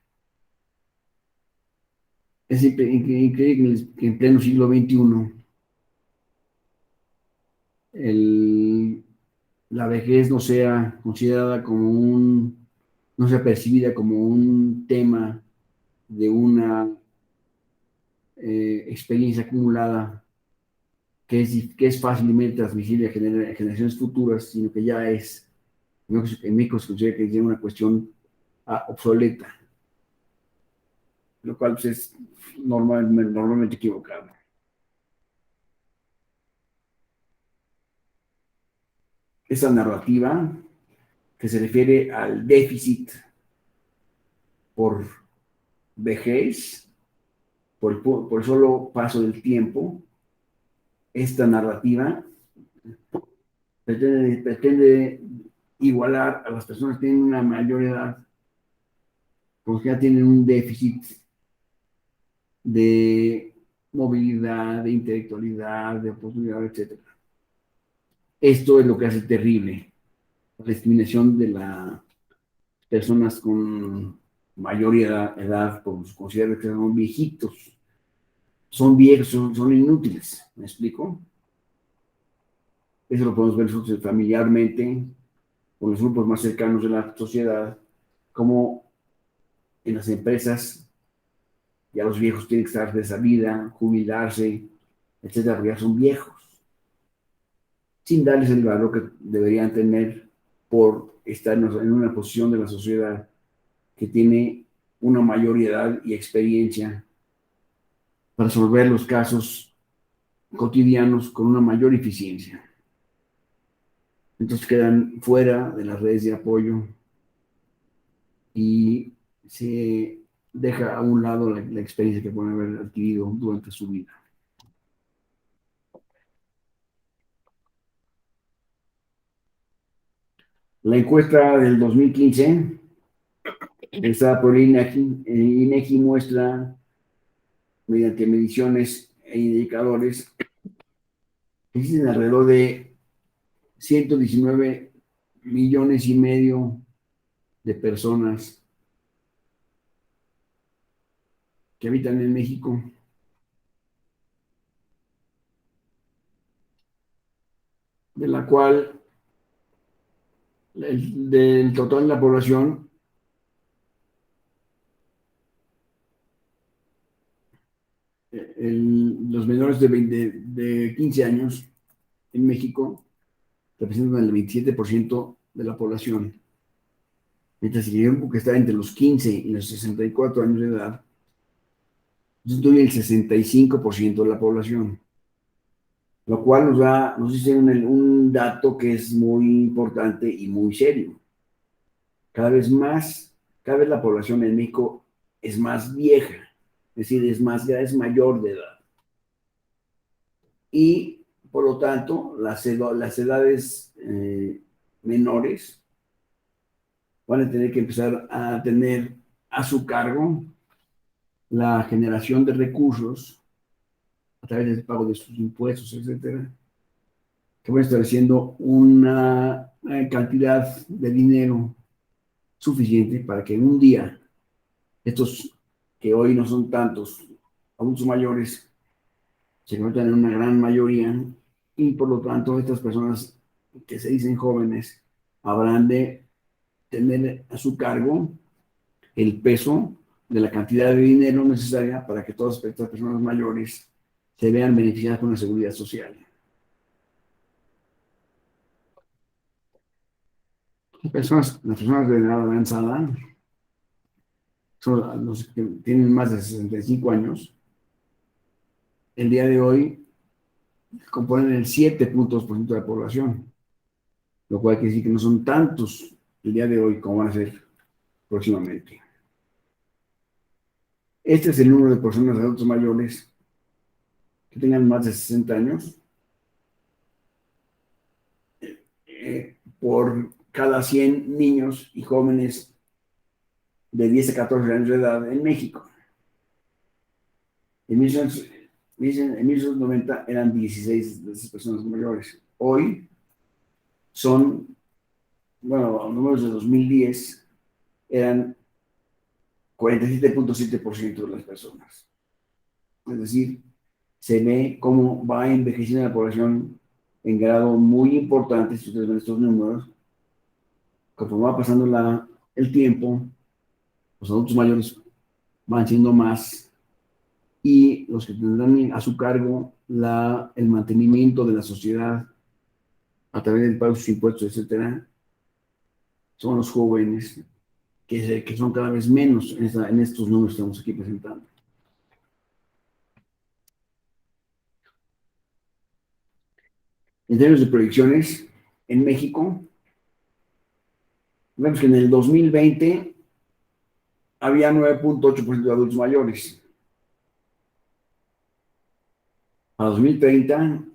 Es increíble que en pleno siglo XXI el, la vejez no sea considerada como no sea percibida como un tema de una experiencia acumulada que es fácilmente transmisible a generaciones futuras, sino que ya es, en México se considera que es una cuestión obsoleta, lo cual pues, es normalmente equivocado. Esa narrativa que se refiere al déficit por vejez, por el solo paso del tiempo, esta narrativa pretende igualar a las personas que tienen una mayor edad, porque ya tienen un déficit de movilidad, de intelectualidad, de oportunidad, etc. Esto es lo que hace terrible la discriminación de las personas con mayor edad, por considerar que son viejitos, son viejos, son inútiles. ¿Me explico? Eso lo podemos ver nosotros familiarmente, con los grupos más cercanos de la sociedad, como en las empresas ya los viejos tienen que estar de salida, jubilarse, etcétera, porque ya son viejos, sin darles el valor que deberían tener por estar en una posición de la sociedad que tiene una mayor edad y experiencia para resolver los casos cotidianos con una mayor eficiencia. Entonces quedan fuera de las redes de apoyo y se deja a un lado la experiencia que pueden haber adquirido durante su vida. La encuesta del 2015, realizada por INEGI muestra, mediante mediciones e indicadores, que existen alrededor de 119 millones y medio de personas que habitan en México, de la cual del total de la población, los menores de 15 años en México representan el 27% de la población. mientras que el grupo que está entre los 15 y los 64 años de edad constituye el 65% de la población, lo cual nos dice un dato que es muy importante y muy serio. Cada vez más, cada vez la población en México es más vieja, es decir, es mayor de edad. Y por lo tanto, las edades menores van a tener que empezar a tener a su cargo la generación de recursos a través del pago de sus impuestos, etcétera, que van estableciendo una cantidad de dinero suficiente para que en un día estos que hoy no son tantos adultos mayores se conviertan en una gran mayoría y por lo tanto estas personas que se dicen jóvenes habrán de tener a su cargo el peso de la cantidad de dinero necesaria para que todas estas personas mayores se vean beneficiadas con la seguridad social. Las personas de edad avanzada son los que tienen más de 65 años. El día de hoy componen el 7% de la población, lo cual quiere decir que no son tantos el día de hoy como van a ser próximamente. Este es el número de personas adultos mayores que tengan más de 60 años por cada 100 niños y jóvenes de 10 a 14 años de edad en México. En 1990 eran 16 de esas personas mayores. Hoy son, bueno, números de 2010 eran 47.7% de las personas. Es decir, se ve cómo va envejeciendo la población en grado muy importante, si ustedes ven estos números, conforme va pasando el tiempo, los adultos mayores van siendo más y los que tendrán a su cargo el mantenimiento de la sociedad a través del pago de sus impuestos, etcétera, son los jóvenes que son cada vez menos en estos números que estamos aquí presentando. En términos de proyecciones, en México, vemos que en el 2020 había 9.8% de adultos mayores. Para 2030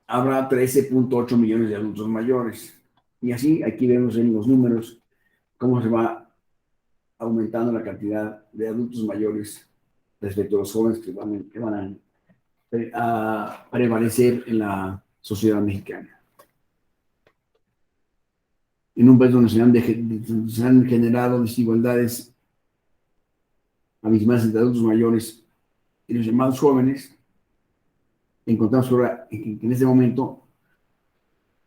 habrá 13.8 millones de adultos mayores. Y así, aquí vemos en los números cómo se va aumentando la cantidad de adultos mayores respecto a los jóvenes que van a prevalecer en la sociedad mexicana. En un país donde se han generado desigualdades abismales entre adultos mayores y los llamados jóvenes, encontramos ahora que en este momento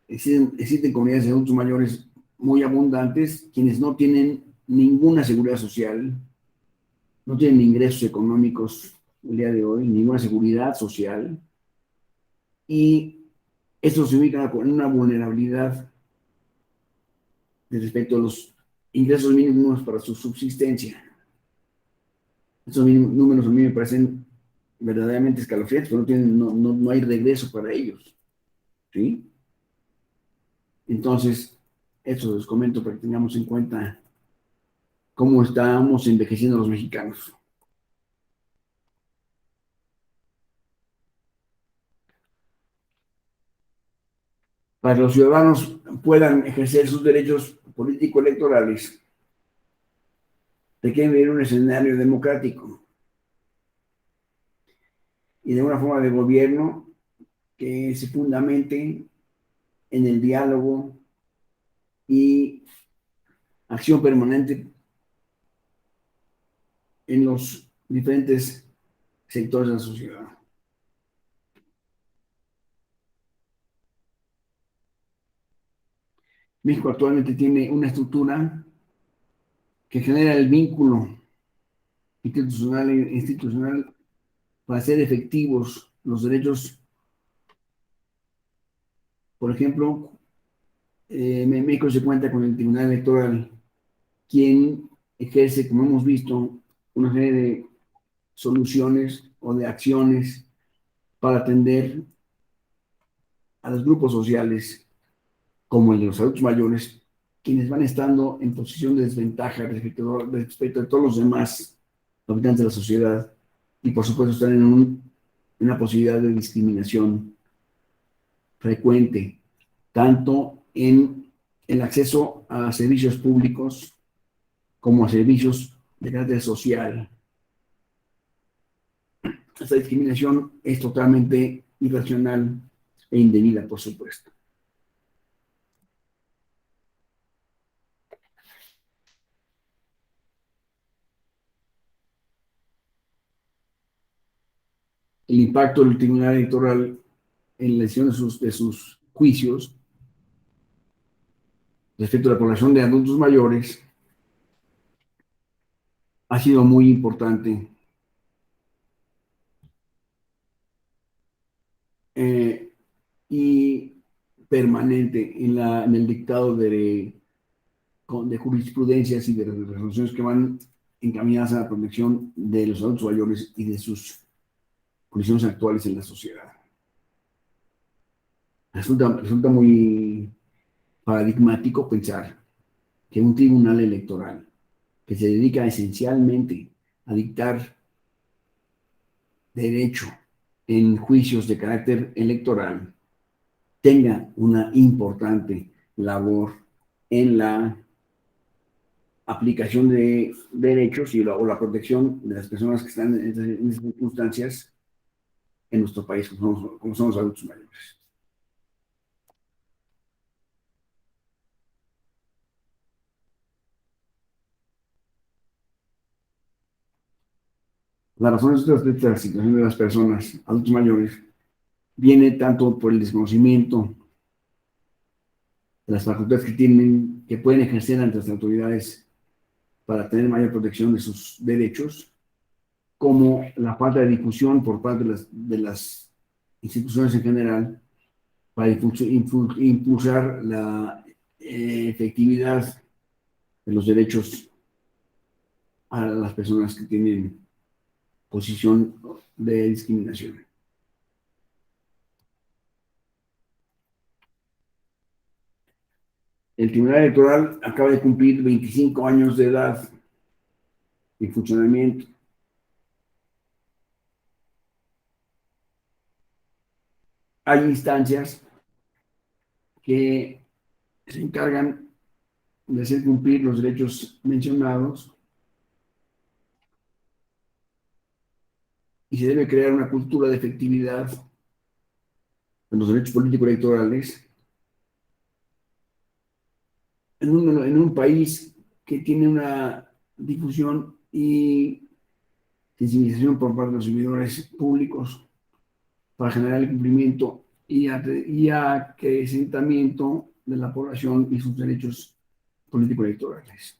existen comunidades de adultos mayores muy abundantes, quienes no tienen ninguna seguridad social, no tienen ingresos económicos el día de hoy, ninguna seguridad social, y esto se ubica en una vulnerabilidad respecto a los ingresos mínimos para su subsistencia. Estos números a mí me parecen verdaderamente escalofriantes, pero no hay regreso para ellos. ¿Sí? Entonces, eso les comento para que tengamos en cuenta cómo estamos envejeciendo los mexicanos. Para que los ciudadanos puedan ejercer sus derechos político-electorales, requieren vivir un escenario democrático y de una forma de gobierno que se fundamente en el diálogo y acción permanente en los diferentes sectores de la sociedad. México actualmente tiene una estructura que genera el vínculo institucional para hacer efectivos los derechos. Por ejemplo, México se cuenta con el Tribunal Electoral, quien ejerce, como hemos visto, una serie de soluciones o de acciones para atender a los grupos sociales, como el de los adultos mayores, quienes van estando en posición de desventaja respecto de todos los demás habitantes de la sociedad y por supuesto están en una posibilidad de discriminación frecuente, tanto en el acceso a servicios públicos como a servicios de carácter social. Esta discriminación es totalmente irracional e indebida, por supuesto. El impacto del Tribunal Electoral en la elección de sus juicios respecto a la población de adultos mayores ha sido muy importante y permanente en el dictado de jurisprudencias y de resoluciones que van encaminadas a la protección de los adultos mayores y de sus condiciones actuales en la sociedad. Resulta muy paradigmático pensar que un tribunal electoral que se dedica esencialmente a dictar derecho en juicios de carácter electoral tenga una importante labor en la aplicación de derechos o la protección de las personas que están en esas circunstancias en nuestro país, como son los adultos mayores. Las razones de esta situación de las personas adultos mayores viene tanto por el desconocimiento de las facultades que tienen, que pueden ejercer ante las autoridades para tener mayor protección de sus derechos, como la falta de difusión por parte de las instituciones en general para impulsar la efectividad de los derechos a las personas que tienen posición de discriminación. El Tribunal Electoral acaba de cumplir 25 años de edad y funcionamiento. Hay instancias que se encargan de hacer cumplir los derechos mencionados y se debe crear una cultura de efectividad de los derechos políticos electorales en un país que tiene una difusión y sensibilización por parte de los servidores públicos para generar el cumplimiento y acrecentamiento de la población y sus derechos políticos electorales.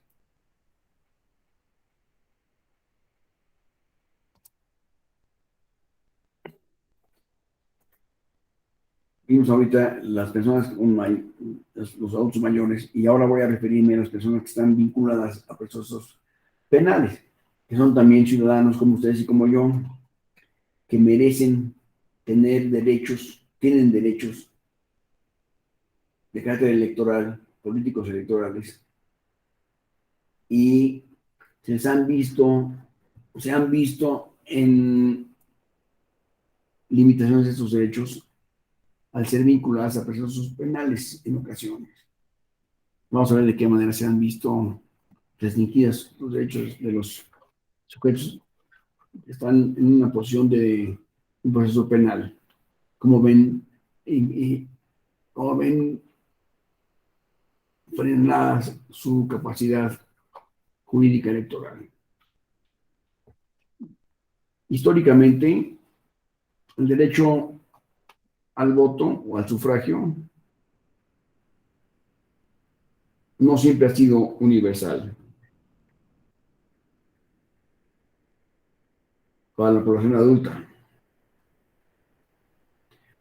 Vimos ahorita las personas los adultos mayores, y ahora voy a referirme a las personas que están vinculadas a procesos penales, que son también ciudadanos como ustedes y como yo, que merecen tener derechos, tienen derechos de carácter electoral, políticos electorales, y se han visto en limitaciones de estos derechos al ser vinculadas a procesos penales en ocasiones. Vamos a ver de qué manera se han visto restringidos los derechos de los sujetos que están en una posición de un proceso penal. Como ven, como ven frenada su capacidad jurídica electoral. Históricamente, el derecho al voto o al sufragio no siempre ha sido universal. Para la población adulta,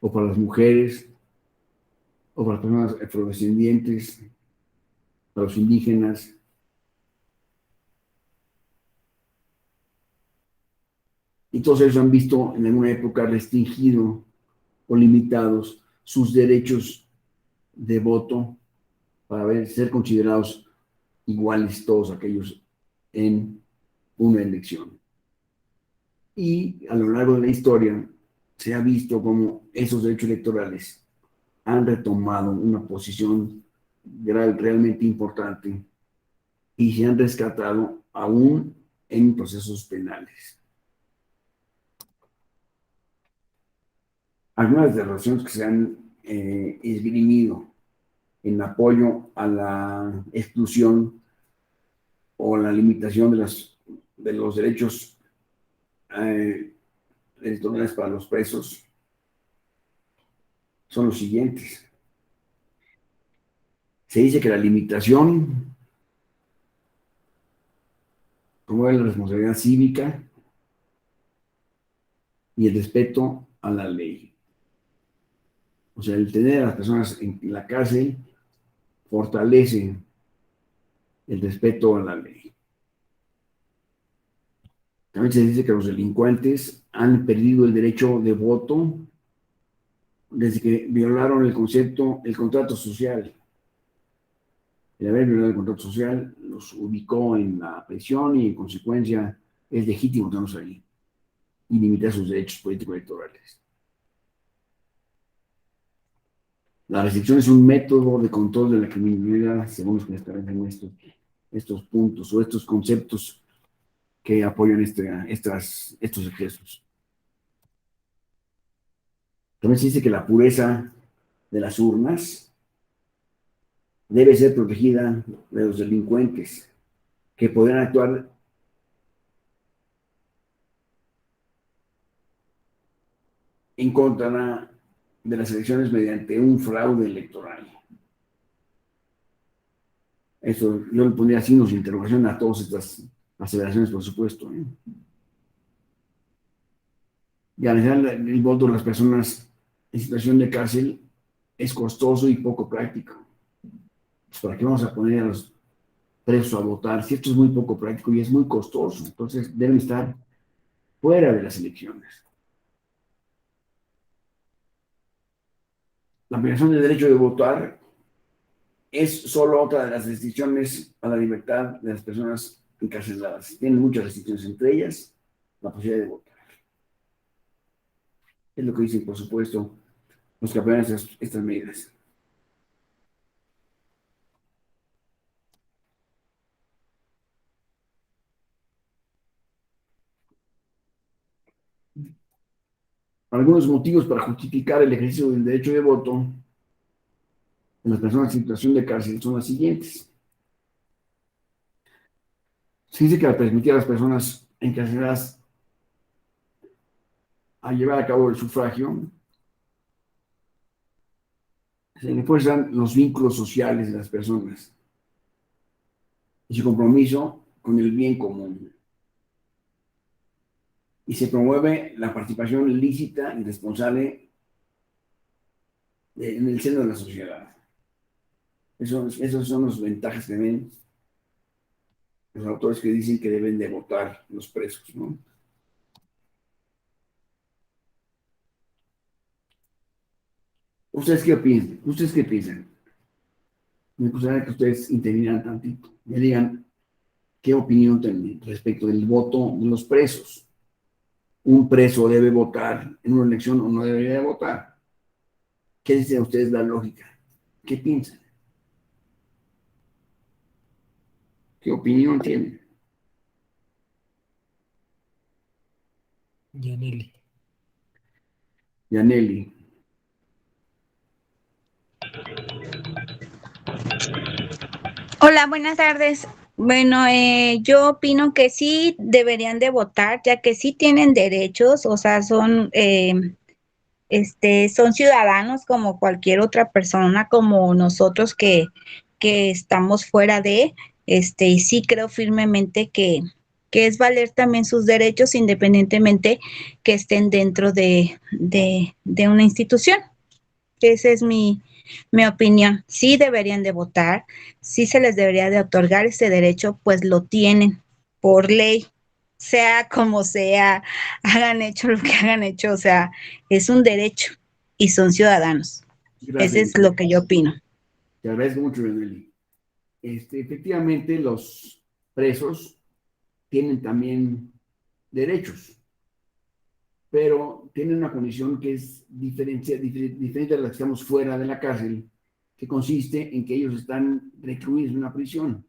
o para las mujeres, o para las personas afrodescendientes, para los indígenas, y todos ellos han visto en alguna época restringido o limitados sus derechos de voto para ser considerados iguales todos aquellos en una elección. Y a lo largo de la historia se ha visto cómo esos derechos electorales han retomado una posición realmente importante y se han rescatado aún en procesos penales. Algunas de las razones que se han esgrimido en apoyo a la exclusión o la limitación de los derechos electorales para los presos son los siguientes. Se dice que la limitación promueve la responsabilidad cívica y el respeto a la ley. O sea, el tener a las personas en la cárcel fortalece el respeto a la ley. También se dice que los delincuentes han perdido el derecho de voto desde que violaron el contrato social. El haber violado el contrato social los ubicó en la prisión y en consecuencia es legítimo tenerlos ahí y limitar sus derechos políticos electorales. La restricción es un método de control de la criminalidad, según los que establecen estos puntos o estos conceptos que apoyan estos excesos. También se dice que la pureza de las urnas debe ser protegida de los delincuentes que podrán actuar en contra de las elecciones mediante un fraude electoral. Eso yo le pondría signos de interrogación a todas estas aseveraciones, por supuesto. Y al final, el voto de las personas en situación de cárcel es costoso y poco práctico. Pues, ¿para qué vamos a poner a los presos a votar si esto es muy poco práctico y es muy costoso? Entonces deben estar fuera de las elecciones. La privación del derecho de votar es solo otra de las restricciones a la libertad de las personas encarceladas. Tienen muchas restricciones, entre ellas la posibilidad de votar. Es lo que dicen, por supuesto, los que apoyan estas medidas. Algunos motivos para justificar el ejercicio del derecho de voto en las personas en situación de cárcel son las siguientes. Se dice que al permitir a las personas encarceladas a llevar a cabo el sufragio, se refuerzan los vínculos sociales de las personas y su compromiso con el bien común. Y se promueve la participación lícita y responsable en el seno de la sociedad. Esas son las ventajas que ven los autores que dicen que deben de votar los presos, ¿no? ¿Ustedes qué opinan? ¿Ustedes qué piensan? Me gustaría que ustedes intervinieran tantito. Me digan qué opinión tienen respecto del voto de los presos. ¿Un preso debe votar en una elección o no debería votar? ¿Qué dicen ustedes la lógica? ¿Qué piensan? ¿Qué opinión tienen? Yaneli. Yaneli. Hola, buenas tardes. Bueno, yo opino que sí deberían de votar, ya que sí tienen derechos, o sea, son ciudadanos como cualquier otra persona, como nosotros que estamos fuera y sí creo firmemente que es valer también sus derechos independientemente que estén dentro de una institución. Esa es mi opinión. Sí deberían de votar, sí se les debería de otorgar ese derecho, pues lo tienen por ley. sea como sea, hagan hecho lo que hagan hecho, o sea, es un derecho y son ciudadanos. Ese Gracias. es lo que yo opino. Te agradezco mucho, Yaneli. Efectivamente, los presos tienen también derechos, pero tienen una condición que es diferente a la que estamos fuera de la cárcel, que consiste en que ellos están recluidos en una prisión.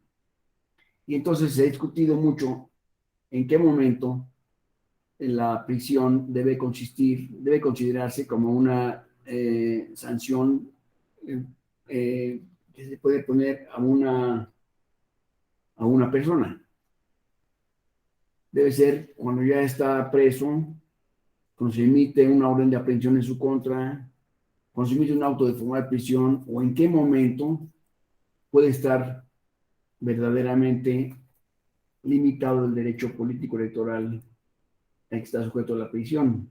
Y entonces se ha discutido mucho en qué momento la prisión debe considerarse como una sanción que se puede poner a una persona. Debe ser cuando ya está preso, cuando se emite una orden de aprehensión en su contra, cuando se emite un auto de formal prisión, o en qué momento puede estar verdaderamente limitado el derecho político electoral a que está sujeto a la prisión.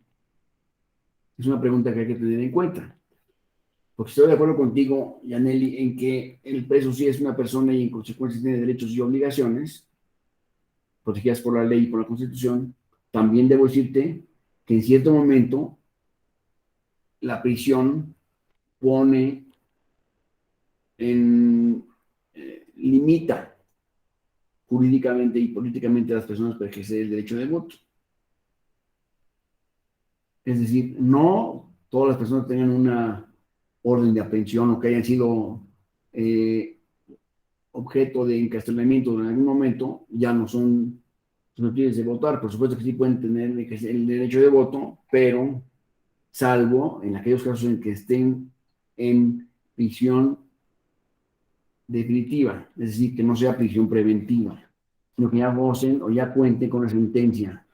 Es una pregunta que hay que tener en cuenta. Porque estoy de acuerdo contigo, Yaneli, en que el preso sí es una persona y en consecuencia tiene derechos y obligaciones protegidas por la ley y por la Constitución. También debo decirte que en cierto momento la prisión pone en, limita jurídicamente y políticamente a las personas para ejercer el derecho de voto. Es decir, no todas las personas tengan una orden de aprehensión o que hayan sido objeto de encarcelamiento en algún momento, ya no son susceptibles de votar. Por supuesto que sí pueden tener el derecho de voto, pero salvo en aquellos casos en que estén en prisión definitiva, es decir, que no sea prisión preventiva, sino que ya gocen o ya cuenten con una sentencia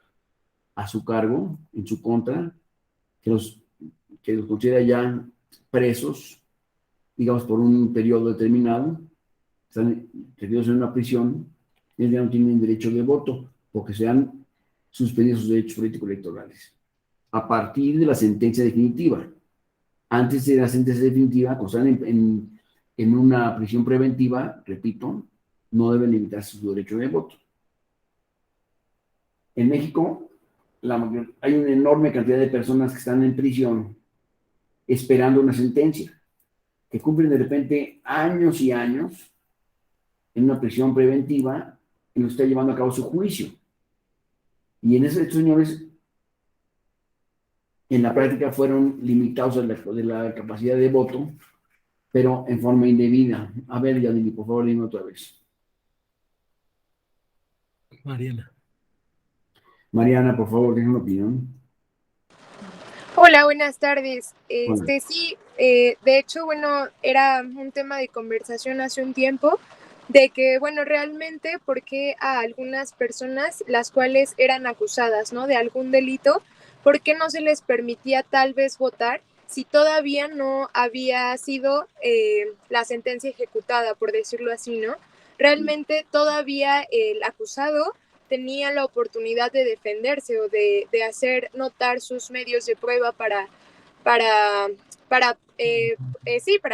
a su cargo, en su contra, que que los considera ya presos, digamos, por un periodo determinado, están retenidos en una prisión, ellos ya no tienen derecho de voto, porque se han suspendido sus derechos políticos electorales. A partir de la sentencia definitiva. Antes de la sentencia definitiva, cuando están en una prisión preventiva, repito, no deben limitarse su derecho de voto. En México hay una enorme cantidad de personas que están en prisión esperando una sentencia, que cumplen de repente años y años en una prisión preventiva en la que está llevando a cabo su juicio. Y en estos señores, en la práctica, fueron limitados de la capacidad de voto, pero en forma indebida. A ver, Yadili, por favor, dime otra vez. Mariana. Mariana, por favor, deja una opinión. Hola, buenas tardes. Bueno, Sí, de hecho, bueno, era un tema de conversación hace un tiempo de que, bueno, realmente, ¿por qué a algunas personas, las cuales eran acusadas, ¿no? De algún delito, ¿por qué no se les permitía tal vez votar si todavía no había sido la sentencia ejecutada, por decirlo así, ¿no? Realmente todavía el acusado tenía la oportunidad de defenderse o de hacer notar sus medios de prueba para, para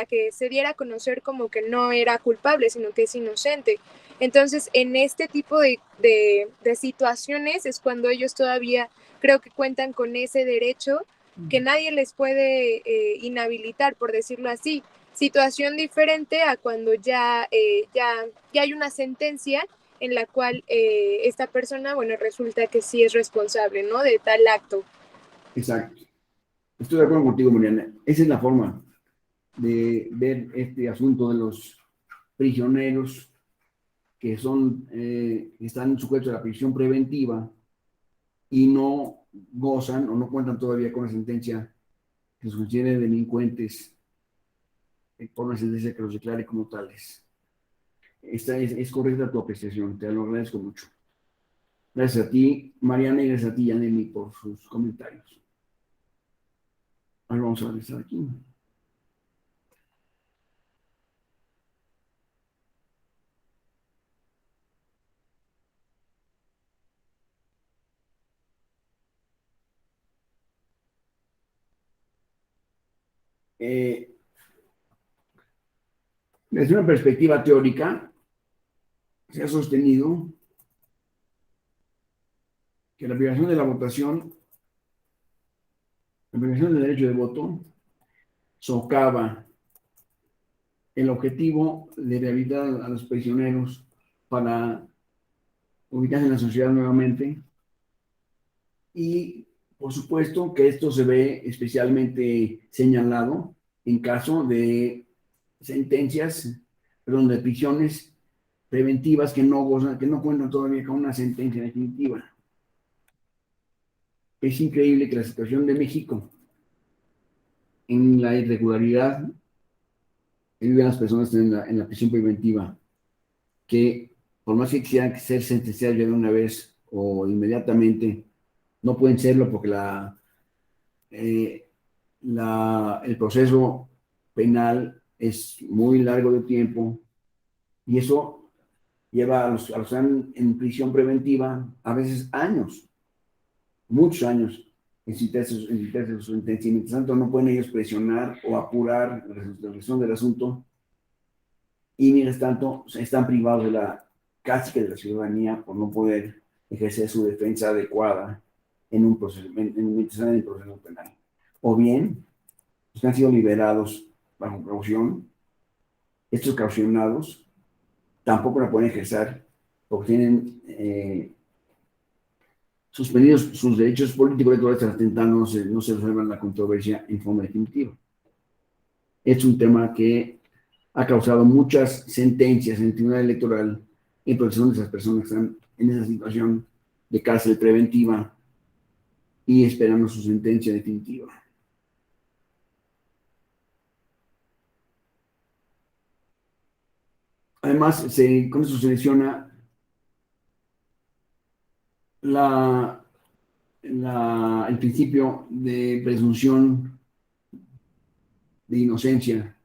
que se diera a conocer como que no era culpable, sino que es inocente. Entonces, en este tipo de situaciones es cuando ellos todavía creo que cuentan con ese derecho que nadie les puede inhabilitar, por decirlo así. Situación diferente a cuando ya hay una sentencia en la cual esta persona, bueno, resulta que sí es responsable, ¿no? De tal acto. exacto. Estoy de acuerdo contigo, Mariana. Esa es la forma de ver este asunto de los prisioneros que están sujetos a la prisión preventiva y no gozan o no cuentan todavía con la sentencia que los considere delincuentes por una sentencia que los declare como tales. Esta es correcta tu apreciación, te lo agradezco mucho. Gracias a ti, Mariana, y gracias a ti, Yaneli, por sus comentarios. Ahora vamos a revisar aquí. Desde una perspectiva teórica, se ha sostenido que la privación de la votación, la privación del derecho de voto, socava el objetivo de rehabilitar a los prisioneros para ubicarse en la sociedad nuevamente. Y por supuesto que esto se ve especialmente señalado en caso de sentencias, perdón, de prisiones preventivas que no gozan, que no cuentan todavía con una sentencia definitiva. Es increíble que la situación de México en la irregularidad que viven las personas en la prisión preventiva, que por más que quisieran ser sentenciados ya de una vez o inmediatamente, no pueden serlo porque eh, el proceso penal es muy largo de tiempo y eso lleva a los que están en prisión preventiva a veces años, muchos años, en citarse su sentencia. Y mientras tanto no pueden ellos presionar o apurar la resolución del asunto y mientras tanto están privados de casi que de la ciudadanía por no poder ejercer su defensa adecuada en un proceso, mientras están en el proceso penal. O bien, los que han sido liberados bajo caución, estos caucionados tampoco la pueden ejercer porque tienen suspendidos sus derechos políticos electorales hasta intentando no se resuelva la controversia en forma definitiva. Es un tema que ha causado muchas sentencias en el Tribunal Electoral en protección de esas personas que están en esa situación de cárcel preventiva y esperando su sentencia definitiva. Además, con eso se menciona el principio de presunción de inocencia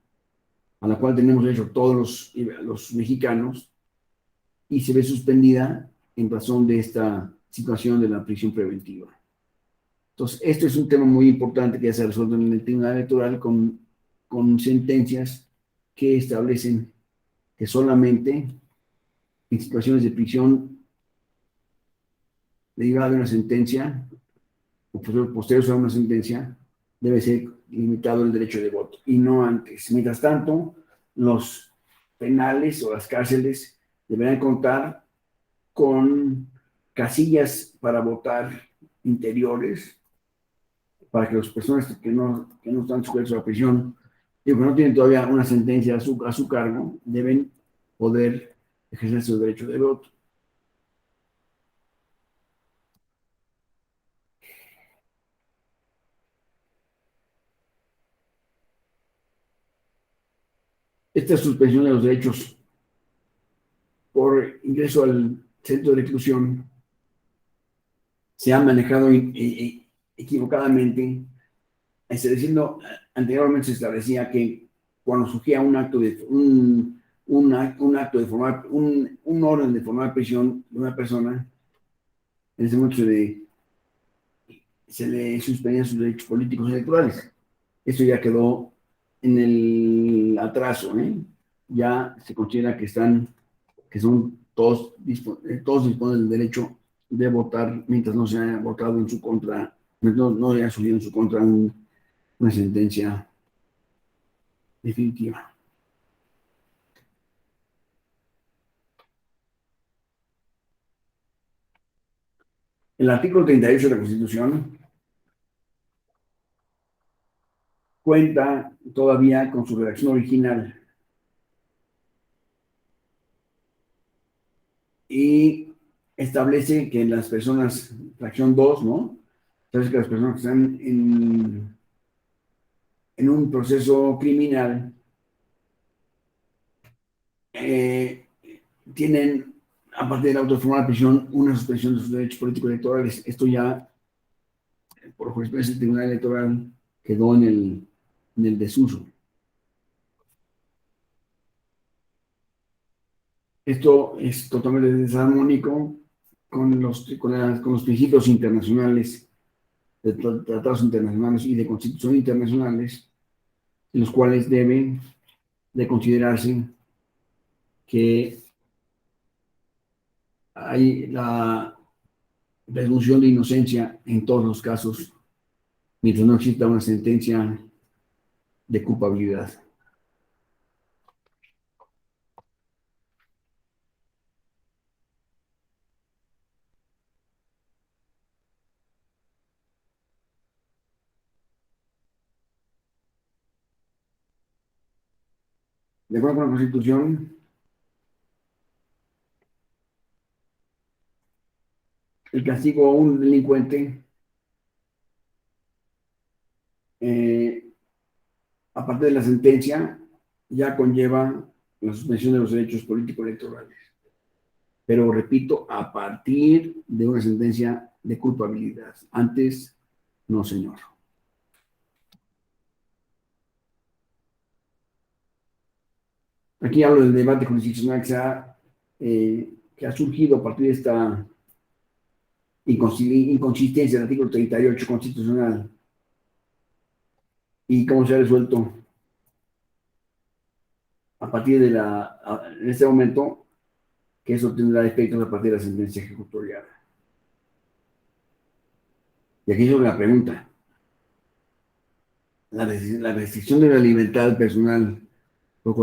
a la cual tenemos derecho todos los mexicanos y se ve suspendida en razón de esta situación de la prisión preventiva. Entonces, esto es un tema muy importante que ya se resuelve en el Tribunal Electoral con sentencias que establecen que solamente en situaciones de prisión derivada de una sentencia o posterior a una sentencia debe ser limitado el derecho de voto y no antes. Mientras tanto, los penales o las cárceles deberán contar con casillas para votar interiores para que las personas que no están sujetas a la prisión, digo, que no tienen todavía una sentencia a su cargo, deben poder ejercer su derecho de voto. Esta suspensión de los derechos por ingreso al centro de reclusión se ha manejado equivocadamente. Diciendo, anteriormente se establecía que cuando surgía un acto de un acto de formar, un orden de formar prisión de una persona, en ese momento se le suspendían sus derechos políticos y electorales. Esto ya quedó en el atraso, ¿eh? Ya se considera que son todos disponen del derecho de votar mientras no se haya votado en su contra, no haya subido en su contra una sentencia definitiva. El artículo 38 de la Constitución cuenta todavía con su redacción original y establece que las personas, fracción 2, ¿no? Establece que las personas que están en un proceso criminal tienen, aparte de la autoformada prisión, una suspensión de sus derechos políticos electorales. Esto ya, por jurisprudencia del Tribunal Electoral, quedó en el desuso. Esto es totalmente desarmónico con los principios internacionales, de tratados internacionales y de constitución internacionales, en los cuales deben de considerarse que hay presunción de inocencia en todos los casos, mientras no exista una sentencia de culpabilidad. De acuerdo con la Constitución, el castigo a un delincuente, aparte de la sentencia, ya conlleva la suspensión de los derechos políticos electorales. Pero repito, a partir de una sentencia de culpabilidad. Antes, no, señor. Aquí hablo del debate constitucional que ha surgido a partir de esta inconsistencia del artículo 38 constitucional y cómo se ha resuelto a partir de en este momento, que eso tendrá efectos a partir de la sentencia ejecutorial. Y aquí sobre la pregunta, la restricción de la libertad personal por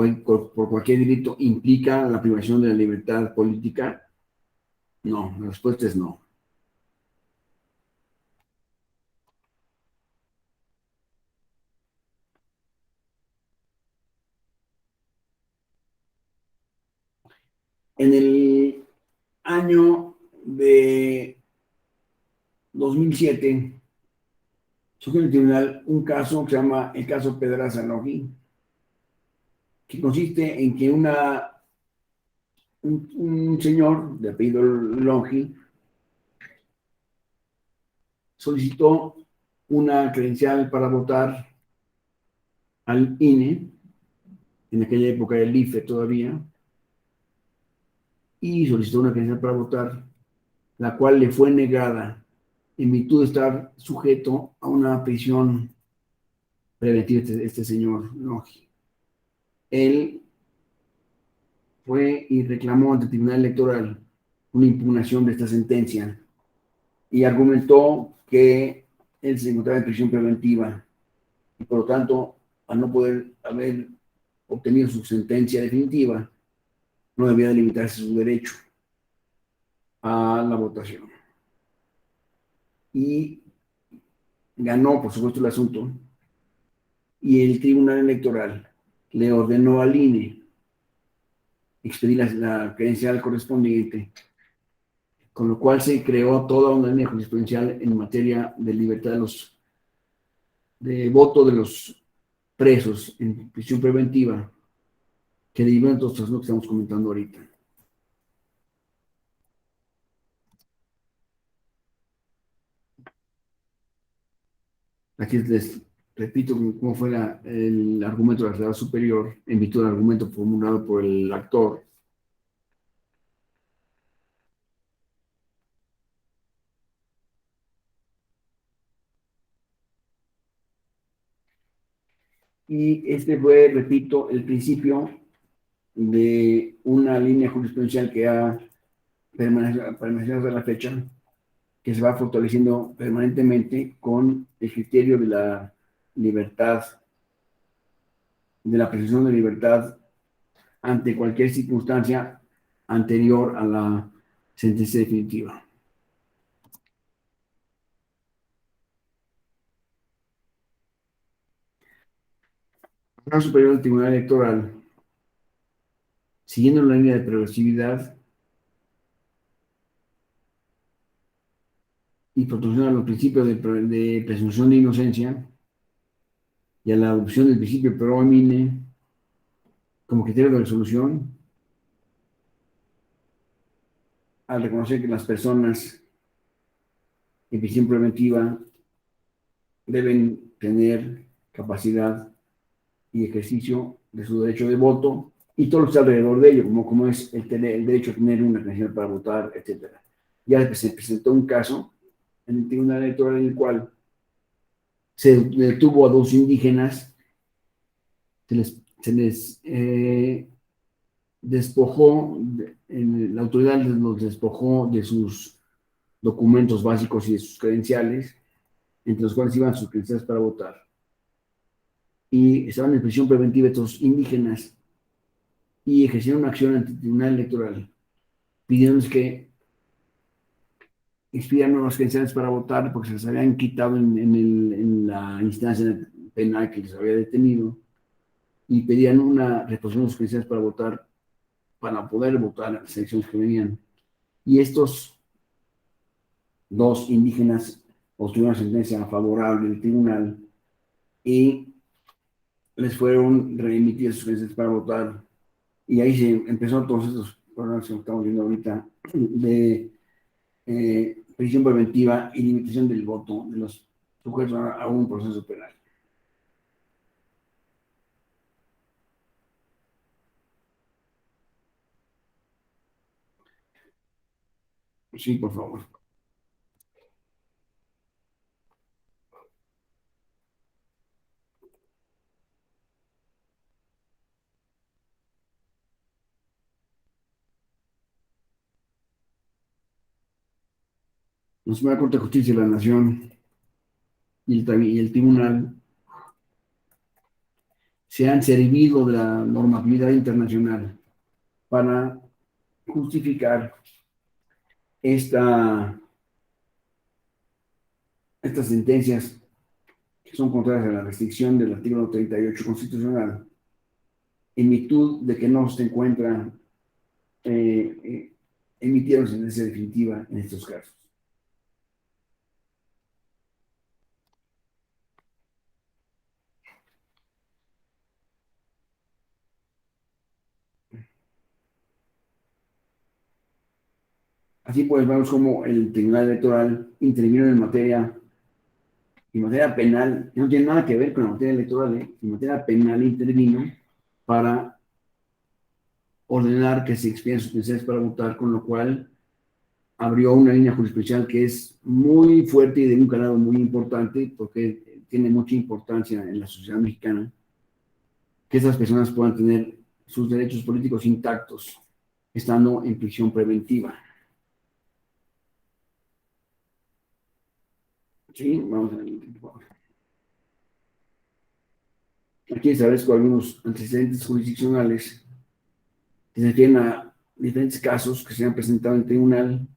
cualquier delito implica la privación de la libertad política. No, la respuesta es no. En el año de 2007 surgió en el tribunal un caso que se llama el caso Pedraza Longi, que consiste en que un señor de apellido Longi solicitó una credencial para votar al INE, en aquella época el IFE todavía, y solicitó una credencial para votar, la cual le fue negada en virtud de estar sujeto a una prisión preventiva este señor Longi. Él fue y reclamó ante el Tribunal Electoral una impugnación de esta sentencia y argumentó que él se encontraba en prisión preventiva y por lo tanto, al no poder haber obtenido su sentencia definitiva, no debía de limitarse su derecho a la votación. Y ganó, por supuesto, el asunto, y el Tribunal Electoral le ordenó al INE expedir la credencial correspondiente, con lo cual se creó toda una línea jurisprudencial en materia de libertad de voto de los presos en prisión preventiva, que derivan de todos los que estamos comentando ahorita. Aquí les repito cómo fue el argumento de la Sala Superior en virtud del argumento formulado por el actor. Y este fue, repito, el principio de una línea jurisprudencial que ha permanecido hasta la fecha, que se va fortaleciendo permanentemente con el criterio de la libertad, de la presunción de libertad ante cualquier circunstancia anterior a la sentencia definitiva. El Tribunal Superior del Tribunal Electoral, siguiendo la línea de progresividad y proporciona los principios de presunción de inocencia y a la adopción del principio pro homine como criterio de resolución, al reconocer que las personas en prisión preventiva deben tener capacidad y ejercicio de su derecho de voto y todo lo que está alrededor de ello, como es el derecho a tener una credencial para votar, etc. Ya se presentó un caso en el Tribunal Electoral en el cual se detuvo a dos indígenas, se les despojó, la autoridad los despojó de sus documentos básicos y de sus credenciales, entre los cuales iban sus credenciales para votar. Y estaban en prisión preventiva estos indígenas y ejercieron una acción ante el Tribunal Electoral, pidiéndoles que expidieran nuevas credenciales para votar porque se les habían quitado en la instancia penal que les había detenido, y pedían una reposición de sus credenciales para votar, para poder votar en las elecciones que venían. Y estos dos indígenas obtuvieron una sentencia favorable del tribunal y les fueron remitidas sus credenciales para votar. Y ahí se empezó todos estos problemas que estamos viendo ahorita de prisión preventiva y limitación del voto de los sujetos a un proceso penal. Sí, por favor. La Suprema Corte de Justicia de la Nación y el Tribunal se han servido de la normatividad internacional para justificar estas sentencias que son contrarias a la restricción del artículo 38 constitucional, en virtud de que no se encuentra emitieron sentencia definitiva en estos casos. Así pues, vemos cómo el Tribunal Electoral intervino en materia penal, que no tiene nada que ver con la materia electoral, en materia penal intervino para ordenar que se expidieran sus credenciales para votar, con lo cual abrió una línea jurisprudencial que es muy fuerte y de un calado muy importante, porque tiene mucha importancia en la sociedad mexicana, que esas personas puedan tener sus derechos políticos intactos, estando en prisión preventiva. Sí, vamos a ver, por favor. Aquí establezco algunos antecedentes jurisdiccionales que se refieren a diferentes casos que se han presentado en el tribunal,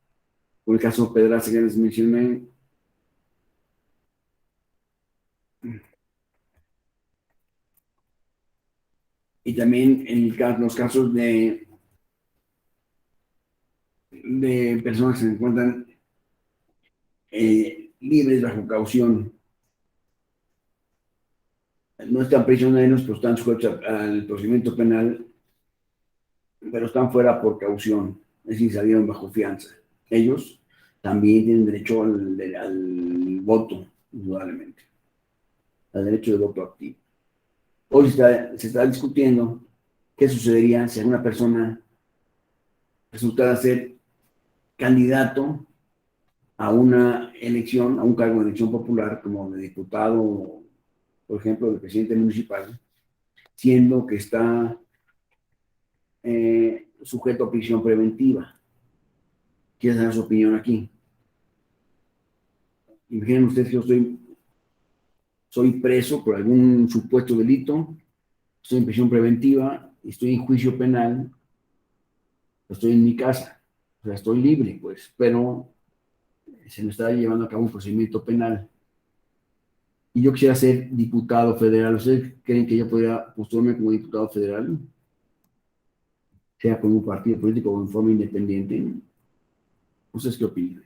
por el caso Pedraza que les mencioné, y también en los casos de personas que se encuentran libres bajo caución. No están prisioneros, pero están sujetos al procedimiento penal, pero están fuera por caución, es decir, salieron bajo fianza. Ellos también tienen derecho al voto, indudablemente, al derecho de voto activo. Hoy se está discutiendo qué sucedería si alguna persona resultara ser candidato a una elección, a un cargo de elección popular, como de diputado, por ejemplo, de presidente municipal, siendo que está sujeto a prisión preventiva. ¿Quiere dar su opinión aquí? Imaginen ustedes que yo soy preso por algún supuesto delito, estoy en prisión preventiva, estoy en juicio penal, estoy en mi casa, o sea, estoy libre, pues, pero se me está llevando a cabo un procedimiento penal. Y yo quisiera ser diputado federal. ¿Ustedes creen que yo podría postularme como diputado federal? Sea con un partido político o en forma independiente. ¿Ustedes qué opinan?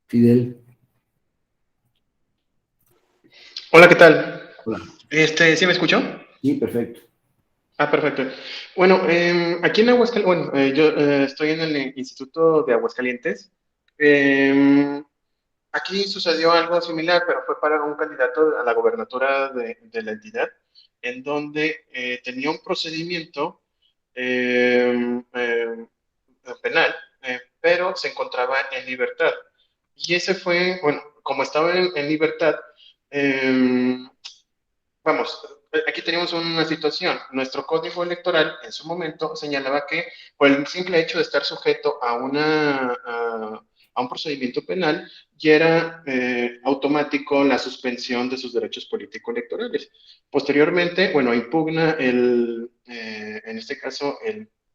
Fidel. Hola, ¿qué tal? Hola. ¿Sí me escuchó? Sí, perfecto. Ah, perfecto. Bueno, aquí en Aguascalientes, bueno, yo estoy en el Instituto de Aguascalientes. Aquí sucedió algo similar, pero fue para un candidato a la gobernatura de la entidad, en donde tenía un procedimiento penal, pero se encontraba en libertad. Y ese fue, bueno, como estaba en libertad, vamos, aquí tenemos una situación. Nuestro código electoral en su momento señalaba que por el simple hecho de estar sujeto a un procedimiento penal, ya era automático la suspensión de sus derechos político-electorales. Posteriormente, bueno, impugna en este caso,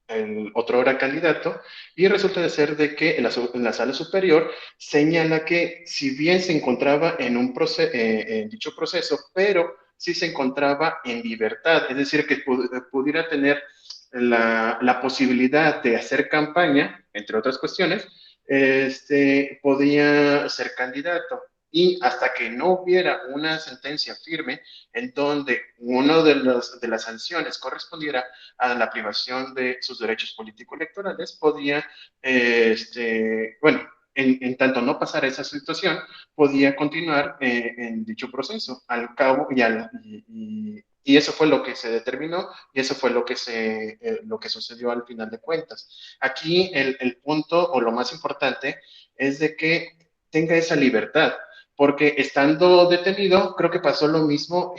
el otrora candidato, y resulta de ser de que en la sala superior señala que si bien se encontraba en dicho proceso, pero sí se encontraba en libertad, es decir, que pudiera tener la posibilidad de hacer campaña, entre otras cuestiones, podía ser candidato. Y hasta que no hubiera una sentencia firme en donde una de las sanciones correspondiera a la privación de sus derechos político-electorales, podía, bueno, en tanto no pasara esa situación, podía continuar en dicho proceso. Al cabo, y eso fue lo que se determinó y eso fue lo que sucedió al final de cuentas. Aquí el punto o lo más importante es de que tenga esa libertad, porque estando detenido, creo que pasó lo mismo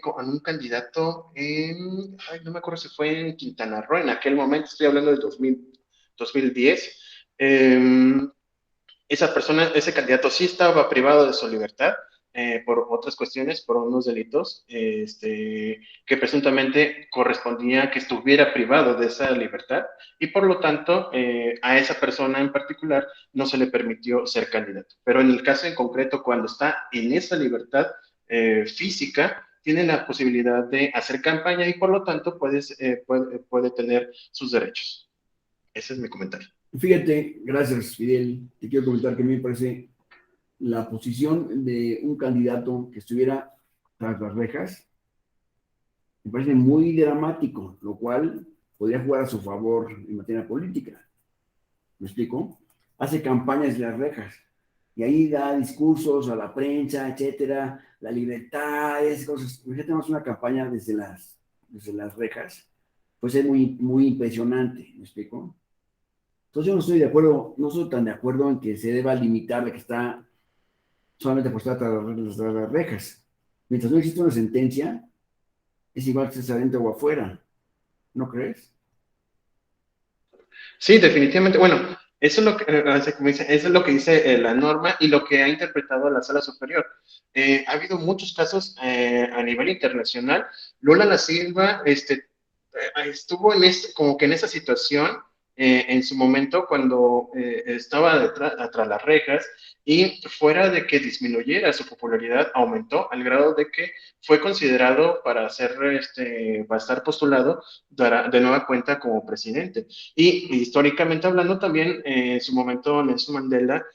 con un candidato no me acuerdo si fue en Quintana Roo, en aquel momento, estoy hablando del 2010. Esa persona, ese candidato sí estaba privado de su libertad por otras cuestiones, por unos delitos que presuntamente correspondía a que estuviera privado de esa libertad, y por lo tanto a esa persona en particular no se le permitió ser candidato. Pero en el caso en concreto, cuando está en esa libertad física, tiene la posibilidad de hacer campaña y por lo tanto puede tener sus derechos. Ese es mi comentario. Fíjate, gracias, Fidel. Te quiero comentar que a mí me parece la posición de un candidato que estuviera tras las rejas, me parece muy dramático, lo cual podría jugar a su favor en materia política. ¿Me explico? Hace campañas de las rejas y ahí da discursos a la prensa, etcétera, la libertad, esas cosas. Ya tenemos una campaña desde las rejas, pues es muy, muy impresionante. ¿Me explico? Entonces yo no estoy de acuerdo, no estoy tan de acuerdo en que se deba limitar la que está solamente por estar tras las rejas. Mientras no existe una sentencia, es igual que estés adentro o afuera. ¿No crees? Sí, definitivamente. Bueno, eso es lo que, como dice, eso es lo que dice la norma y lo que ha interpretado la sala superior. Ha habido muchos casos a nivel internacional. Lula da Silva estuvo como que en esa situación en su momento cuando estaba atrás las rejas, y fuera de que disminuyera su popularidad, aumentó al grado de que fue considerado para estar postulado de nueva cuenta como presidente. Y históricamente hablando también, en su momento Nelson Mandela,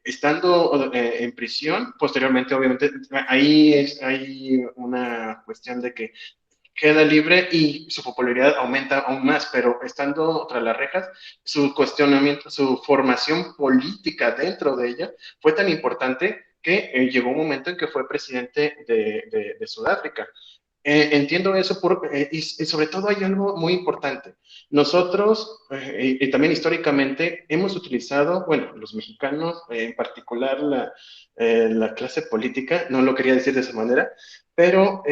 estando en prisión, posteriormente obviamente hay una cuestión de que queda libre y su popularidad aumenta aún más, pero estando tras las rejas, su cuestionamiento, su formación política dentro de ella fue tan importante que llegó un momento en que fue presidente de Sudáfrica. Entiendo eso y sobre todo hay algo muy importante. Nosotros, y también históricamente, hemos utilizado, bueno, los mexicanos, en particular la clase política, no lo quería decir de esa manera, pero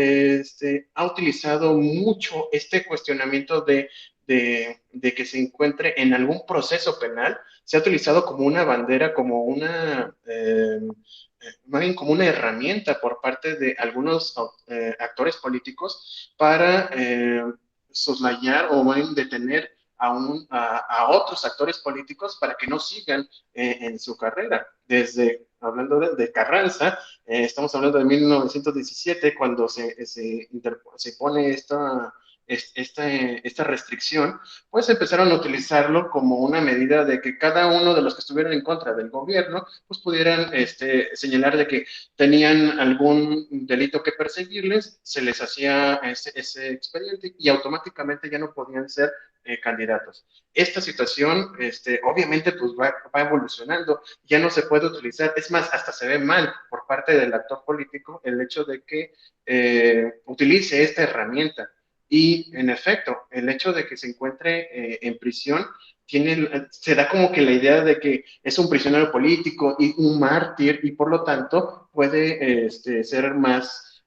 ha utilizado mucho este cuestionamiento de que se encuentre en algún proceso penal, se ha utilizado como una bandera, como más bien como una herramienta por parte de algunos actores políticos para soslayar o bien detener a otros actores políticos para que no sigan en su carrera. Hablando de Carranza, estamos hablando de 1917, cuando se pone esta restricción, pues empezaron a utilizarlo como una medida de que cada uno de los que estuvieran en contra del gobierno, pues pudieran señalar de que tenían algún delito que perseguirles, se les hacía ese expediente y automáticamente ya no podían ser candidatos. Esta situación, obviamente, pues va evolucionando, ya no se puede utilizar, es más, hasta se ve mal por parte del actor político el hecho de que utilice esta herramienta. Y en efecto, el hecho de que se encuentre en prisión se da como que la idea de que es un prisionero político y un mártir, y por lo tanto puede ser más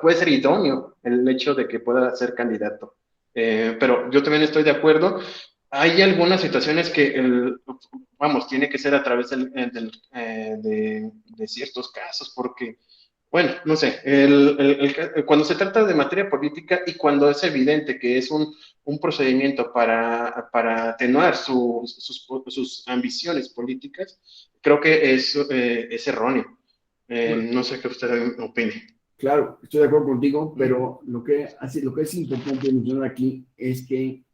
puede ser idóneo el hecho de que pueda ser candidato. Pero yo también estoy de acuerdo. Hay algunas situaciones que, tiene que ser a través de ciertos casos, porque, bueno, no sé, cuando se trata de materia política y cuando es evidente que es un procedimiento para atenuar sus ambiciones políticas, creo que es erróneo. Bueno, No sé qué usted opine. claro, estoy de acuerdo contigo, pero lo que es importante mencionar aquí es que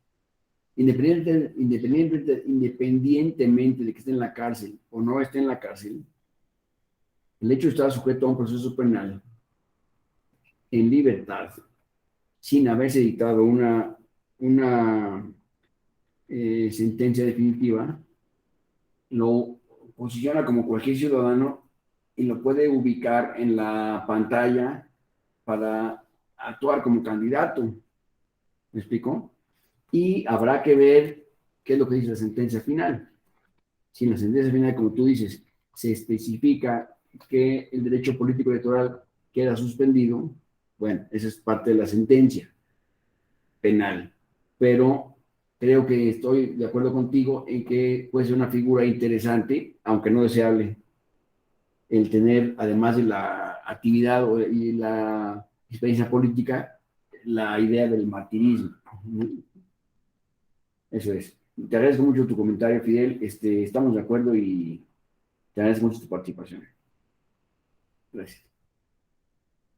independientemente de que esté en la cárcel o no esté en la cárcel, el hecho de estar sujeto a un proceso penal en libertad, sin haberse dictado una sentencia definitiva, lo posiciona como cualquier ciudadano y lo puede ubicar en la pantalla para actuar como candidato. ¿Me explico? Y habrá que ver qué es lo que dice la sentencia final. Si en la sentencia final, como tú dices, se especifica que el derecho político electoral queda suspendido, bueno, esa es parte de la sentencia penal. Pero creo que estoy de acuerdo contigo en que puede ser una figura interesante, aunque no deseable, el tener, además de la actividad y la experiencia política, la idea del martirismo. Eso es. Te agradezco mucho tu comentario, Fidel. Estamos de acuerdo y te agradezco mucho tu participación. Gracias.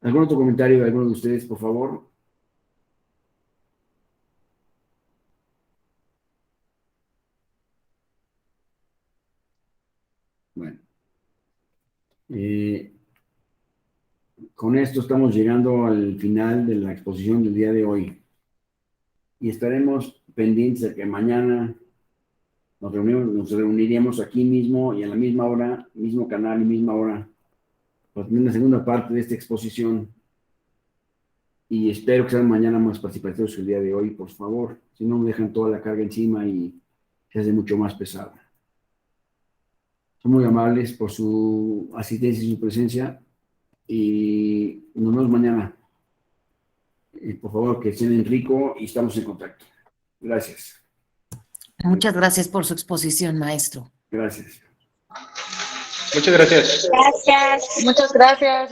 ¿Algún otro comentario de alguno de ustedes, por favor? Bueno, eh, con esto estamos llegando al final de la exposición del día de hoy y estaremos pendientes de que mañana nos reuniremos aquí mismo y a la misma hora, mismo canal y misma hora, para tener una segunda parte de esta exposición. Y espero que sean mañana más participativos que el día de hoy, por favor. Si no, me dejan toda la carga encima y se hace mucho más pesada. Son muy amables por su asistencia y su presencia. Y nos vemos mañana. Por favor, que estén rico y estamos en contacto. Gracias. Muchas gracias por su exposición, maestro. Gracias. Muchas gracias. Gracias. Muchas gracias.